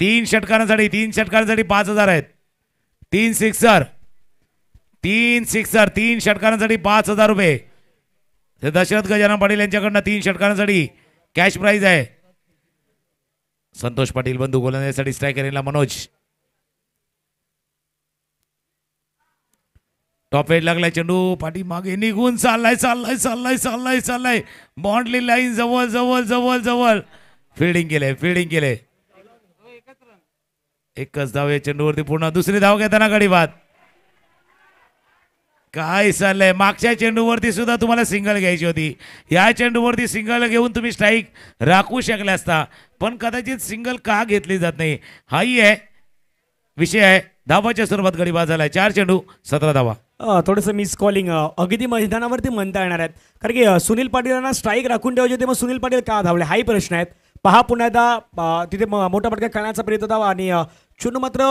3 षटकारांसाठी 5,000 आहेत. 3 सिक्सर 3 षटकारांसाठी 5,000 रुपये. दशरथ गजानन पाटील यांच्याकडनं 3 षटकारांसाठी कॅश प्राईज आहे. संतोष पाटील बंधू गोलंदाजीसाठी स्ट्रायकर यांना मनोज. टॉप एज लागलाय चेंडू पाठी मागे निघून चाललाय बाउंड्री लाईन जवळ फिल्डिंग केले. एकच धाव या चेंडूवरती पूर्ण. दुसरी धाव घेताना गडी बाद. काय चाललंय. मागच्या चेंडूवरती सुद्धा तुम्हाला सिंगल घ्यायची होती. या चेंडूवरती सिंगल घेऊन तुम्ही स्ट्राईक राखू शकले असता पण कदाचित सिंगल का घेतली जात नाही हाही आहे विषय आहे. धावाच्या स्वरूपात गडी बाद झालाय. 4 चेंडू 17 धावा. थोडंसं मिस कॉलिंग अगदी मैदानावरती म्हणता येणार आहेत, कारण की सुनील पाटील यांना स्ट्राईक राखून ठेवायचे होते, मग सुनील पाटील का धावले हाही प्रश्न आहेत. पहा पुन्हा एकदा तिथे मोठा फटका खेळण्याचा प्रयत्न होता आणि चुनू मात्र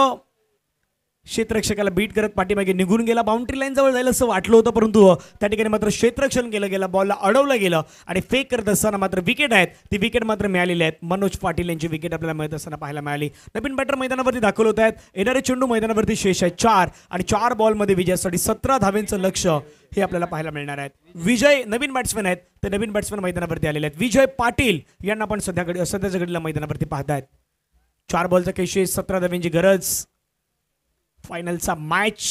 क्षेत्ररक्षकाला बीट करत पाठीमागे निघून गेला. बाउंड्री लाईन जवळ जाईल असं वाटलं होतं, परंतु त्या ठिकाणी मात्र क्षेत्ररक्षण केलं गेलं, बॉलला अडवलं गेलं आणि फेक करत असताना मात्र विकेट आहेत ती विकेट मात्र मिळालेली आहेत. मनोज पाटील यांची विकेट आपल्याला मिळत असताना पाहायला मिळाली. नवीन बॅटर मैदानावरती दाखल होत आहेत. येणारे चेंडू मैदानावरती शेष आहे 4 आणि 4 बॉलमध्ये विजयासाठी 17 धावेंचं लक्ष हे आपल्याला पाहायला मिळणार आहेत. विजय नवीन बॅट्समॅन आहेत, ते नवीन बॅट्समॅन मैदानावरती आलेले आहेत. विजय पाटील यांना आपण सध्याच्या घडीला मैदानावरती पाहतायत. 4 बॉलचा केशी, 17 धावेंची गरज. फायनलचा मॅच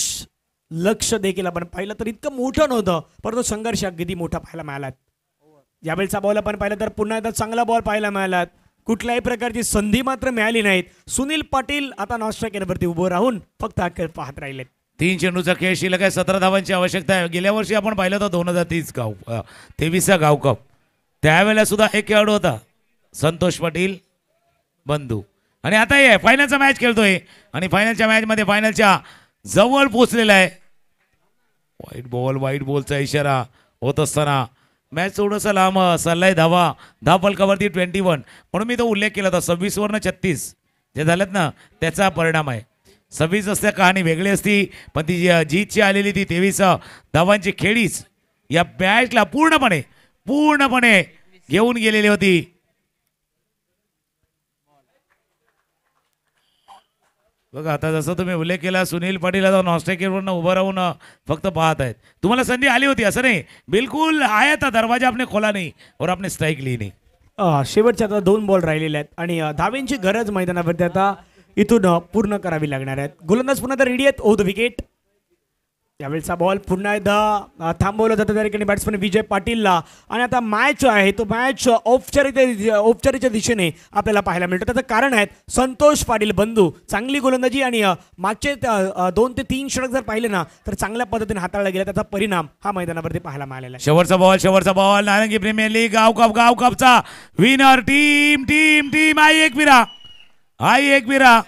लक्ष देखील आपण पाहिलं तर इतकं मोठं नव्हतं, परंतु संघर्ष अगदी मोठा पाहायला मिळाला. यावेळेचा बॉल आपण पाहिलं तर पुन्हा एकदा चांगला बॉल पाहायला मिळाला. कुठल्याही प्रकारची संधी मात्र मिळाली नाहीत. सुनील पाटील आता नॉन स्ट्रायकरवरती उभं राहून फक्त हा खेळ पाहत राहिलेत. 3 चेंडूचा खेळ शिल्लक आहे. 17 धावांची आवश्यकता आहे. गेल्या वर्षी आपण पाहिलं होतं 2023 गाव कप, त्यावेळेला सुद्धा एक खेळाडू होता संतोष पाटील बंधू. आणि आता हे फायनलचा मॅच खेळतोय आणि फायनलच्या मॅचमध्ये फायनलच्या जवळ पोहोचलेला आहे. व्हाईट बॉलचा इशारा होत असताना मॅच थोडंसं लांब सल्लाय धावा फलकावरती 21, म्हणून मी तो उल्लेख केला होता. 26 वरनं 36 जे झालेत ना त्याचा परिणाम आहे. 26 असल्या कहाणी वेगळी असती, पण ती जीतची आलेली ती 23 धावांची खेळीच या मॅचला पूर्णपणे घेऊन गेलेली होती. बघा आता जसं तुम्ही उल्लेख केला, सुनील पाटील आता नॉनस्ट्रायकरवरनं उभं राहून फक्त पाहत आहेत. तुम्हाला संधी आली होती असं नाही, बिलकुल आया था, दरवाजा आपने खोला नाही और आपने स्ट्राईक ली नाही. शेवटचे आता 2 बॉल राहिलेले आहेत आणि धावेंची गरज मैदानावरती आता इथून पूर्ण करावी लागणार आहेत. गोलंदाज पुन्हा रेडी आहेत. ओ द विकेट. यावेळेचा बॉल पुन्हा एकदा थांबवलं जातं त्या ठिकाणी बॅट्समॅन विजय पाटीलला. आणि आता मॅच आहे तो मॅच औपचारिकच्या दिशेने आपल्याला पाहायला मिळतं. त्याचं कारण आहे संतोष पाटील बंधू चांगली गोलंदाजी आणि मागचे 2 ते 3 षटक जर पाहिले ना तर चांगल्या पद्धतीने हाताळला गेला, त्याचा परिणाम हा मैदानावरती पाहायला मिळालेला आहे. शेवटचा बॉल नारंगी प्रीमियर लीग गाव कपचा विनर टीम आई एकविरा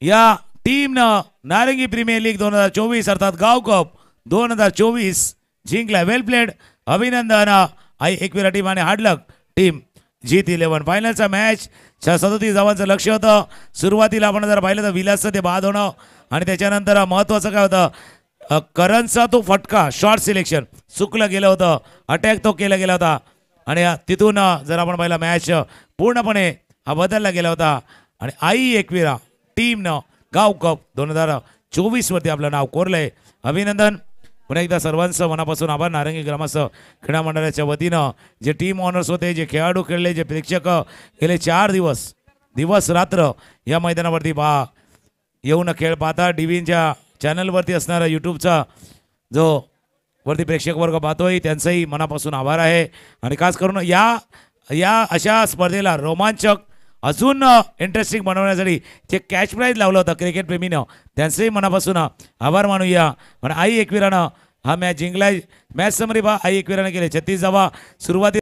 या टीमनं नारंगी प्रीमियर लीग 2024 अर्थात गाव कप 2024 जिंकला. वेल प्लेड, अभिनंदन आई एकविरा टीम आणि हार्डलक टीम जीत 11. फायनलचा मॅच 37 धावांचं लक्ष होतं. सुरुवातीला आपण जर पाहिलं तर विलासचं ते बाद होणं आणि त्याच्यानंतर महत्त्वाचं काय होतं, करणचा तो फटका शॉर्ट सिलेक्शन चुकलं गेलं होतं, अटॅक तो केला गेला होता आणि तिथून जर आपण पाहिलं मॅच पूर्णपणे हा बदलला गेला होता आणि आई एकविरा टीमनं गाव कप 2024 वरती आपलं नाव कोरलंय. अभिनंदन. पुन्हा एकदा सर्वांचं मनापासून आभार. नारंगी ग्रामस्थ क्रीडा मंडळाच्या वतीनं जे टीम ऑनर्स होते, जे खेळाडू खेळले, जे प्रेक्षक गेले 4 दिवस रात्र या मैदानावरती येऊन खेळ पाहता. DVNच्या चॅनलवरती असणारा यूट्यूबचा जो वरती प्रेक्षक वर्ग पाहतोय त्यांचंही मनापासून आभार आहे. आणि खास करून या अशा स्पर्धेला रोमांचक अजून इंटरेस्टिंग बनवण्यासाठी जे कॅश प्राईज लावलं होतं क्रिकेट प्रेमीनं त्यांचंही मनापासून आभार मानूया. पण आई एकविरानं हा मॅच जिंकलाय. मॅच समरी आई एकविरानं केले 36 धावा. सुरुवाती